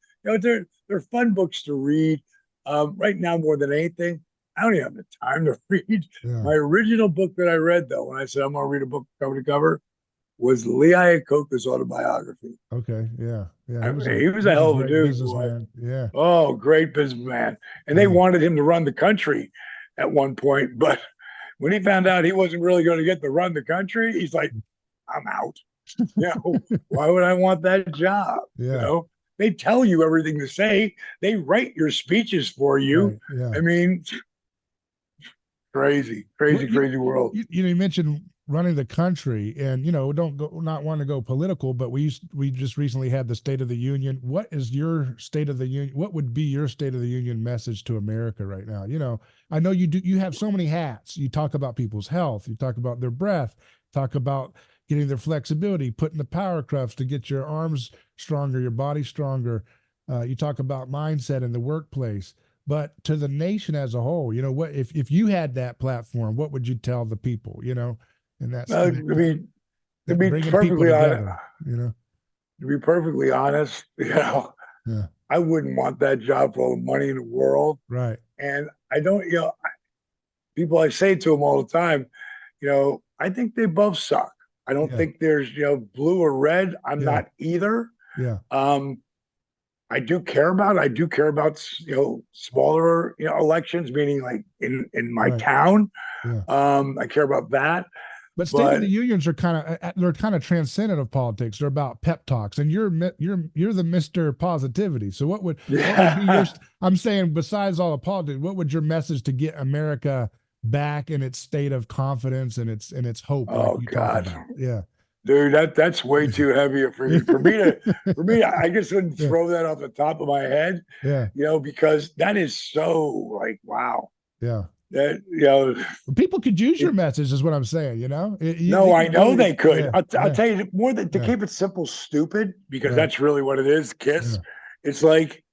they're fun books to read. Right now, more than anything, I don't even have the time to read. Yeah. My original book that I read, though, when I said I'm going to read a book cover to cover, was Lee Iacocca's autobiography. Okay, yeah. He was a hell of a dude. Businessman. Yeah. Oh, great businessman. And they wanted him to run the country at one point, but when he found out he wasn't really going to get to run the country, he's like, I'm out. Why would I want that job? Yeah. They tell you everything to say. They write your speeches for you. Right. Yeah. I mean, crazy world. You mentioned running the country, and not want to go political, but we just recently had the State of the Union. What is your State of the Union? What would be your State of the Union message to America right now? I know you have so many hats. You talk about people's health. You talk about their breath. Talk about getting their flexibility, putting the power crafts to get your arms stronger, your body stronger. You talk about mindset in the workplace. but to the nation as a whole, what if you had that platform, what would you tell the people, and that's To and be to that be bringing people perfectly honest, together, to be perfectly honest, Yeah, I wouldn't want that job for all the money in the world. right. And I don't, people I say to them all the time, I think they both suck. I don't Yeah, think there's, blue or red. I'm yeah, not either. yeah, Um, I do care about, smaller, elections, meaning like in my right. town. Yeah. I care about that. But State of But the Unions are they're kind of transcendent of politics. They're about pep talks, and you're the Mr. Positivity. So what would be your? yeah, I'm saying besides all the politics, what would your message to get America back in its state of confidence and its hope, like oh you talk God. about? Yeah, Dude, that's way too heavy for yeah, me. For me, I just wouldn't yeah, throw that off the top of my head, yeah, because that is so like wow. yeah. That People could use your it, message, is what I'm saying. They no, I could know really, they could. yeah, I'll yeah, tell you more than to yeah, keep it simple, stupid, because right, that's really what it is. yeah, Kiss. It's like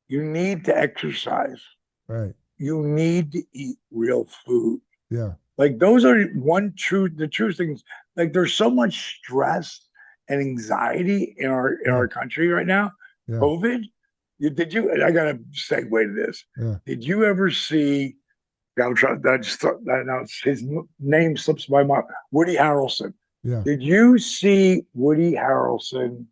you need to exercise. right, You need to eat real food. yeah, Like those are the true things. Like there's so much stress and anxiety in our yeah, country right now. yeah, COVID. Did you? I got to segue to this. yeah, Did you ever see? I'm trying. I just thought that now his name slips my mind. Woody Harrelson. yeah, Did you see Woody Harrelson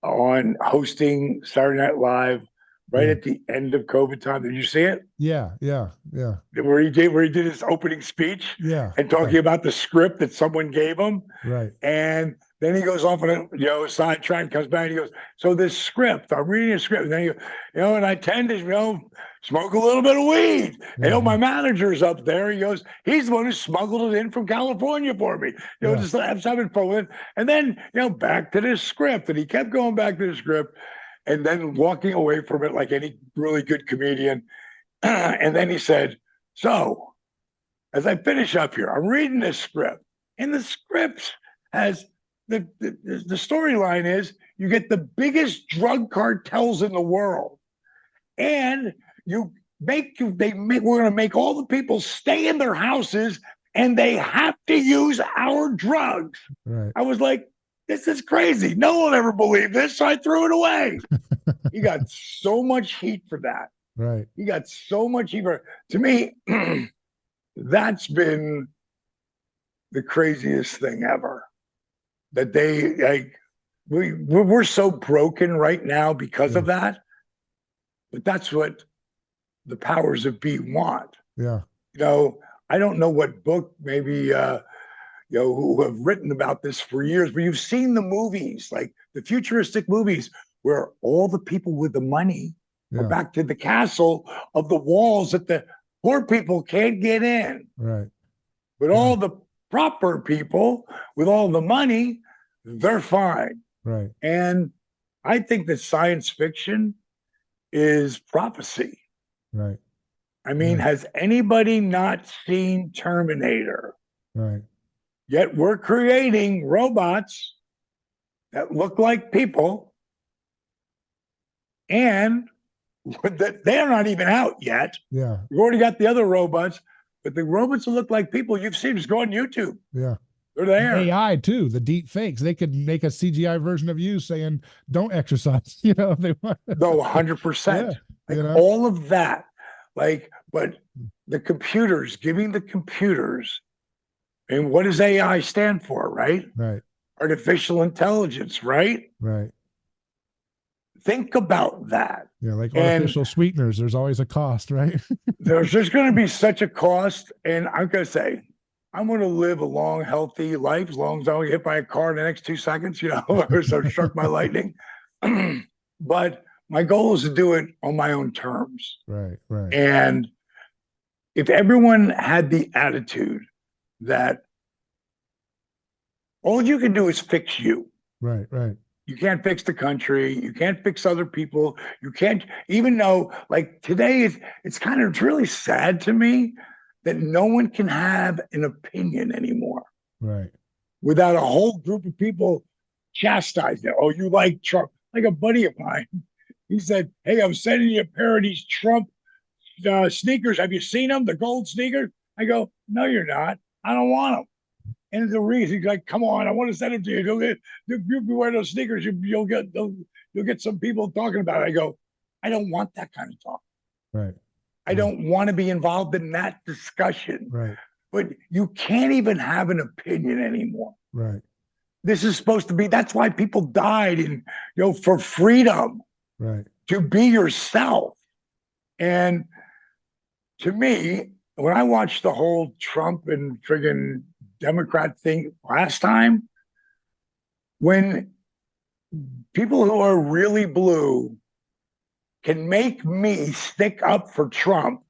on hosting Saturday Night Live right yeah. at the end of COVID time? Did you see it? Yeah, yeah, yeah, Where he did his opening speech yeah, and yeah, talking about the script that someone gave him. right. And then he goes off on a sidetrack and comes back and he goes, so this script, I'm reading a script. And then and I tend to, smoke a little bit of weed. And Yeah, my manager's up there. He goes, he's the one who smuggled it in from California for me. yeah, Just having fun with it. And then, back to this script. And he kept going back to the script and then walking away from it like any really good comedian. And then he said, so as I finish up here, I'm reading this script, and the script has the storyline is you get the biggest drug cartels in the world, and we're going to make all the people stay in their houses, and they have to use our drugs. right, I was like, this is crazy. No one ever believed this, so I threw it away. He got so much heat for that. right. He got so much heat for it. To me. That's been the craziest thing ever. That they like we're so broken right now because Yeah, of that. But that's what the powers that be want. yeah, You know, I don't know what book maybe who have written about this for years, but you've seen the movies, like the futuristic movies, where all the people with the money are yeah, back to the castle of the walls that the poor people can't get in. right. But Yeah, all the proper people with all the money, they're fine. right, And I think that science fiction is prophecy. right. I mean, Yeah, has anybody not seen Terminator? right. Yet we're creating robots that look like people, and they're not even out yet. Yeah, We've already got the other robots, but the robots that look like people, you've seen, just go on YouTube. yeah. They're And there. AI too, the deep fakes. They could make a CGI version of you saying, "Don't exercise," if they want. No, Yeah, 100%. Like you know. all of that. But the computers, giving the computers, and what does AI stand for, right? Right, Artificial intelligence, right? right. Think about that. Yeah, like And artificial sweeteners. There's always a cost, right? there's just going to be such a cost. And I'm going to say, I'm going to live a long, healthy life as long as I don't get hit by a car in the next 2 seconds, or so struck by lightning. But my goal is to do it on my own terms. Right, right, And if everyone had the attitude that all you can do is fix you, right, right. you can't fix the country, you can't fix other people, you can't, even though like today it's really sad to me that no one can have an opinion anymore Right. without a whole group of people chastising it. Oh, you like Trump? Like a buddy of mine, he said, "Hey, I'm sending you a pair of these Trump sneakers. Have you seen them? The gold sneakers? I go, no, you're not. I don't want them. And the reason he's like, come on, I want to send them to you. You'll be wearing those sneakers. You'll get some people talking about it. I go, I don't want that kind of talk. Right. I don't want to be involved in that discussion. Right. But you can't even have an opinion anymore. Right. This is supposed to be, that's why people died and, for freedom. Right. To be yourself. And to me, when I watched the whole Trump and friggin' Democrat thing last time, when people who are really blue can make me stick up for Trump,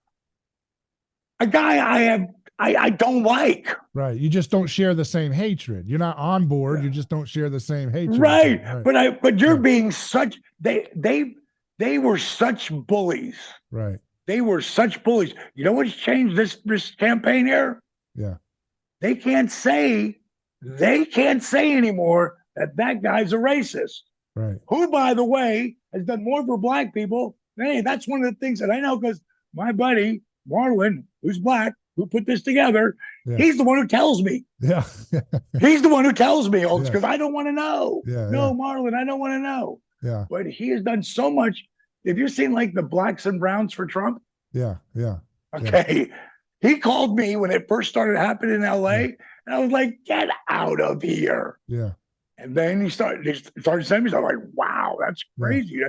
a guy I don't like. Right. You just don't share the same hatred. You're not on board. You just don't share the same hatred. Right. But you're being such, they were such bullies. Right. They were such bullies. You know what's changed this campaign here? Yeah. They can't say anymore that guy's a racist. Right. Who, by the way, has done more for black people. Hey, that's one of the things that I know because my buddy Marlon, who's black, who put this together, he's the one who tells me. Yeah. He's the one who tells me all this because I don't want to know. Yeah. No, Marlon, I don't want to know. Yeah. But he has done so much. Have you seen like the blacks and browns for Trump? Yeah. Yeah. Okay. Yeah. He called me when it first started happening in LA, and I was like, get out of here. Yeah. And then he started sending me stuff. I'm like, wow, that's crazy.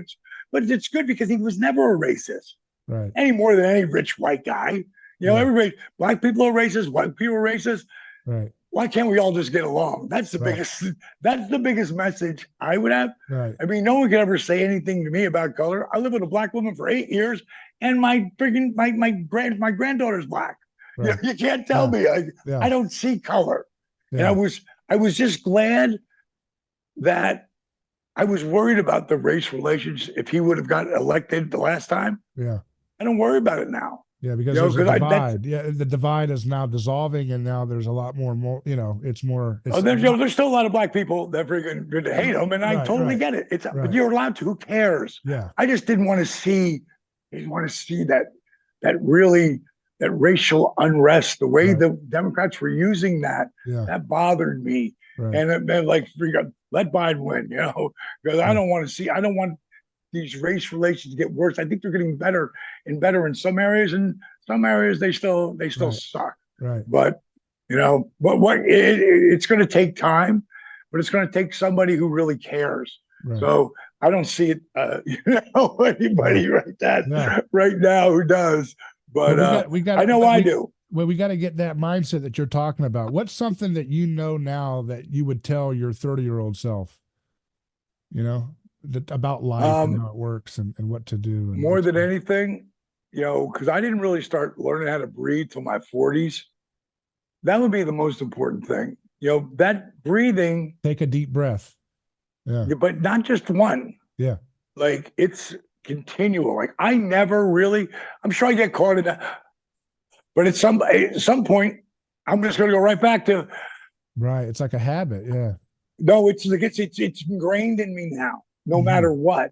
But it's good because he was never a racist. Right. Any more than any rich white guy. Everybody, black people are racist, white people are racist. Right. Why can't we all just get along? That's the biggest message I would have. Right. I mean, no one could ever say anything to me about color. I lived with a black woman for 8 years, and my granddaughter's black. Right. You can't tell me. I don't see color. Yeah. And I was just glad that I was worried about the race relations if he would have got elected the last time. Yeah. I don't worry about it now. Yeah, because there's a divide. The divide is now dissolving, and now there's a lot more. It's more. There's still a lot of black people that freaking hate him, and I totally get it. But you're allowed to. Who cares? Yeah. I just didn't want to see. That racial unrest. The way the Democrats were using that bothered me. Right. And then let Biden win. Because I don't want to see. I don't want these race relations get worse. I think they're getting better and better in some areas, and some areas they still suck. Right. But it's going to take time, but it's going to take somebody who really cares. Right. So I don't see it, anybody right now who does. But I know I do. Well, we got to get that mindset that you're talking about. What's something that you know now that you would tell your 30-year-old self? About life and how it works and what to do. And more than anything, because I didn't really start learning how to breathe till my 40s. That would be the most important thing. That breathing. Take a deep breath. Yeah. But not just one. Yeah. Like it's continual. Like I never really, I'm sure I get caught in that. But at some point, I'm just going to go right back to. Right. It's like a habit. Yeah. No, it's ingrained in me now. No matter what,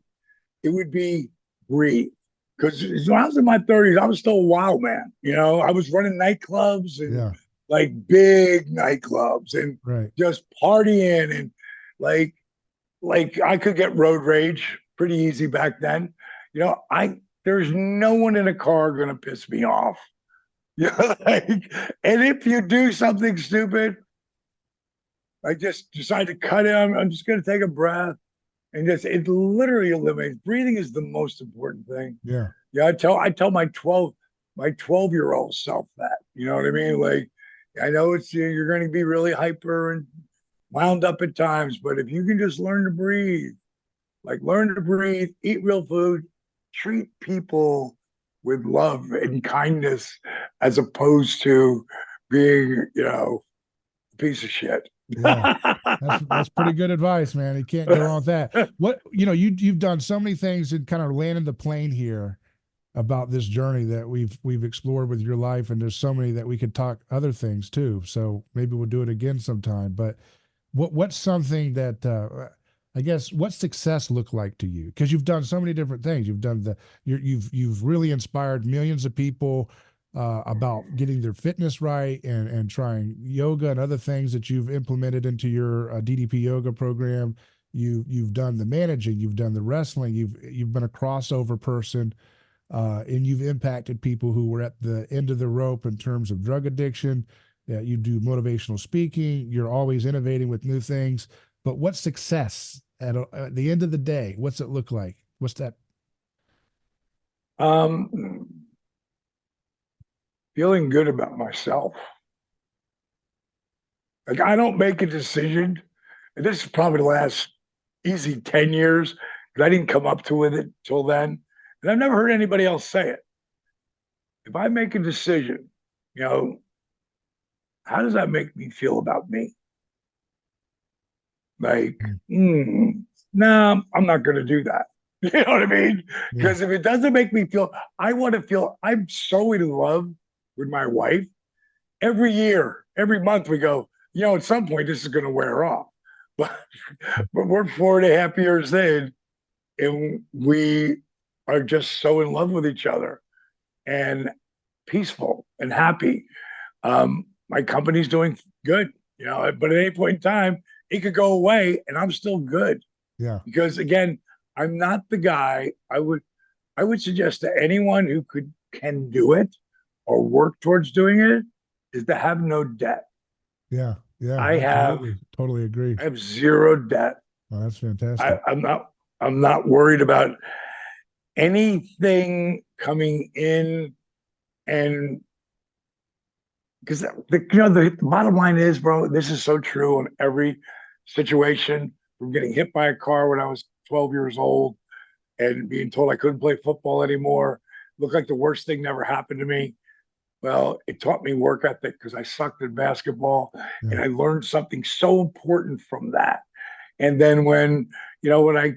it would be breathe. Because when I was in my 30s, I was still a wild man. I was running nightclubs and like big nightclubs and just partying and like I could get road rage pretty easy back then. There's no one in a car gonna piss me off. And if you do something stupid, I just decide to cut in. I'm just gonna take a breath. And it literally eliminates. Breathing is the most important thing. Yeah. Yeah. I tell my 12-year-old self that. You know what I mean? Like, I know you're going to be really hyper and wound up at times, but if you can just learn to breathe, eat real food, treat people with love and kindness, as opposed to being, a piece of shit. Yeah, that's pretty good advice, man. You can't go wrong with that. What you've done so many things and kind of landed the plane here about this journey that we've explored with your life, and there's so many that we could talk other things too. So maybe we'll do it again sometime. But what's something that I guess, what's success look like to you? Because you've done so many different things. You've done you've really inspired millions of people about getting their fitness right and trying yoga and other things that you've implemented into your DDP yoga program. You've done the managing, you've done the wrestling, you've been a crossover person, and you've impacted people who were at the end of the rope in terms of drug addiction. You do motivational speaking. You're always innovating with new things. But what's success at the end of the day? What's it look like? What's that? Feeling good about myself. Like I don't make a decision. And this is probably the last easy 10 years because I didn't come up to with it till then. And I've never heard anybody else say it. If I make a decision, you know, how does that make me feel about me? Like, no, I'm not going to do that. You know what I mean? Yeah. Because if it doesn't make me feel, I want to feel I'm so in love with my wife. Every year, every month, we go, at some point, this is going to wear off. But, but we're 4.5 years in, and we are just so in love with each other and peaceful and happy. My company's doing good, but at any point in time, it could go away and I'm still good. Yeah. Because again, I'm not the guy. I would suggest to anyone who can do it or work towards doing it is to have no debt. Yeah. Yeah. I have Absolutely. Totally agree. I have zero debt. Oh, that's fantastic. I'm not worried about anything coming in, and because the bottom line is, bro, this is so true in every situation. From getting hit by a car when I was 12 years old and being told I couldn't play football anymore. Looked like the worst thing never happened to me. Well, it taught me work ethic because I sucked at basketball, Yeah. and I learned something so important from that. And then when I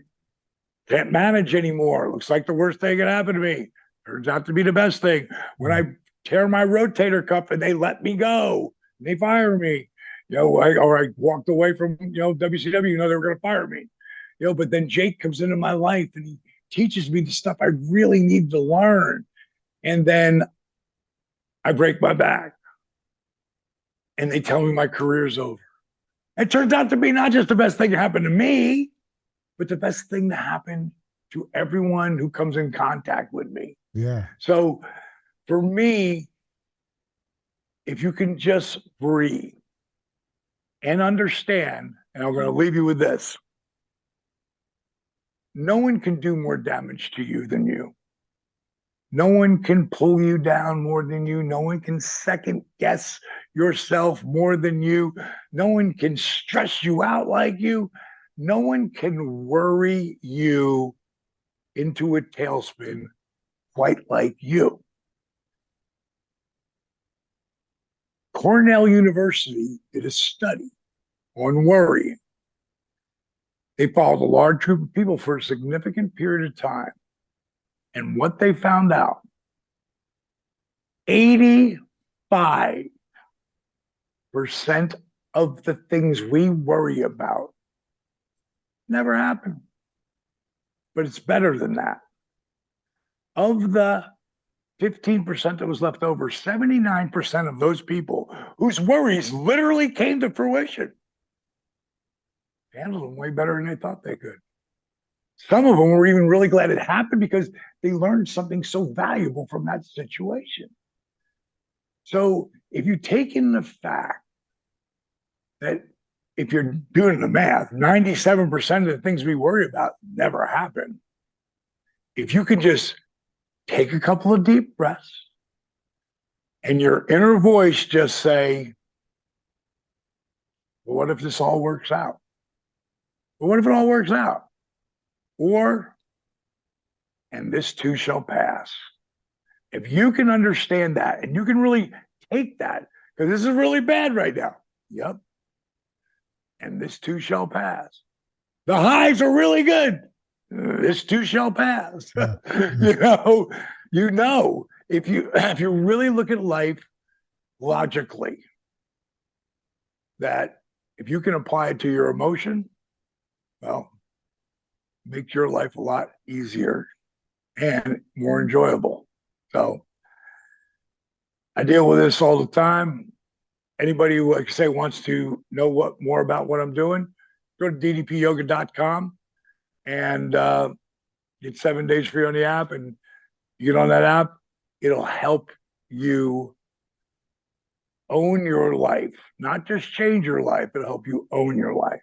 can't manage anymore, it looks like the worst thing that happened to me. Turns out to be the best thing. When I tear my rotator cuff and they let me go, and they fire me, I walked away from WCW, they were going to fire me, but then Jake comes into my life and he teaches me the stuff I really need to learn. And then I break my back and they tell me my career's over. It turns out to be not just the best thing that happened to me, but the best thing that happened to everyone who comes in contact with me. Yeah. So for me, if you can just breathe and understand, and I'm going to leave you with this, no one can do more damage to you than you. No one can pull you down more than you. No one can second guess yourself more than you. No one can stress you out like you. No one can worry you into a tailspin quite like you. Cornell University did a study on worry. They followed a large group of people for a significant period of time. And what they found out, 85% of the things we worry about never happen. But it's better than that. Of the 15% that was left over, 79% of those people whose worries literally came to fruition handled them way better than they thought they could. Some of them were even really glad it happened because they learned something so valuable from that situation. So if you take in the fact that if you're doing the math, 97% of the things we worry about never happen. If you can just take a couple of deep breaths and your inner voice just say, well, what if this all works out? Well, what if it all works out? Or, and this too shall pass. If you can understand that and you can really take that, because this is really bad right now. Yep. And this too shall pass. The highs are really good. This too shall pass. Yeah. If you really look at life logically, that if you can apply it to your emotion, well, make your life a lot easier and more enjoyable. So I deal with this all the time. Anybody who, like I say, wants to know more about what I'm doing, go to ddpyoga.com and get 7 days free on the app. And you get on that app, it'll help you own your life, not just change your life, it'll help you own your life.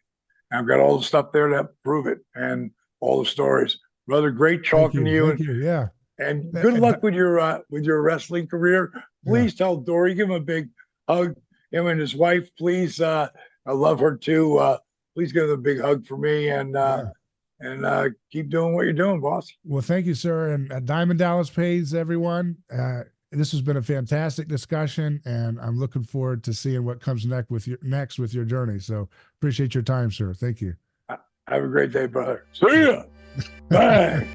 And I've got all the stuff there to prove it and all the stories. Brother, great talking to you. Thank you. Yeah. And good luck with your wrestling career. Please tell Dory, give him a big hug. Him and his wife, please. I love her too. Please give them a big hug for me and keep doing what you're doing, boss. Well, thank you, sir. And Diamond Dallas Payge, everyone. This has been a fantastic discussion, and I'm looking forward to seeing what comes next with your journey. So appreciate your time, sir. Thank you. Have a great day, brother. See ya. Bye.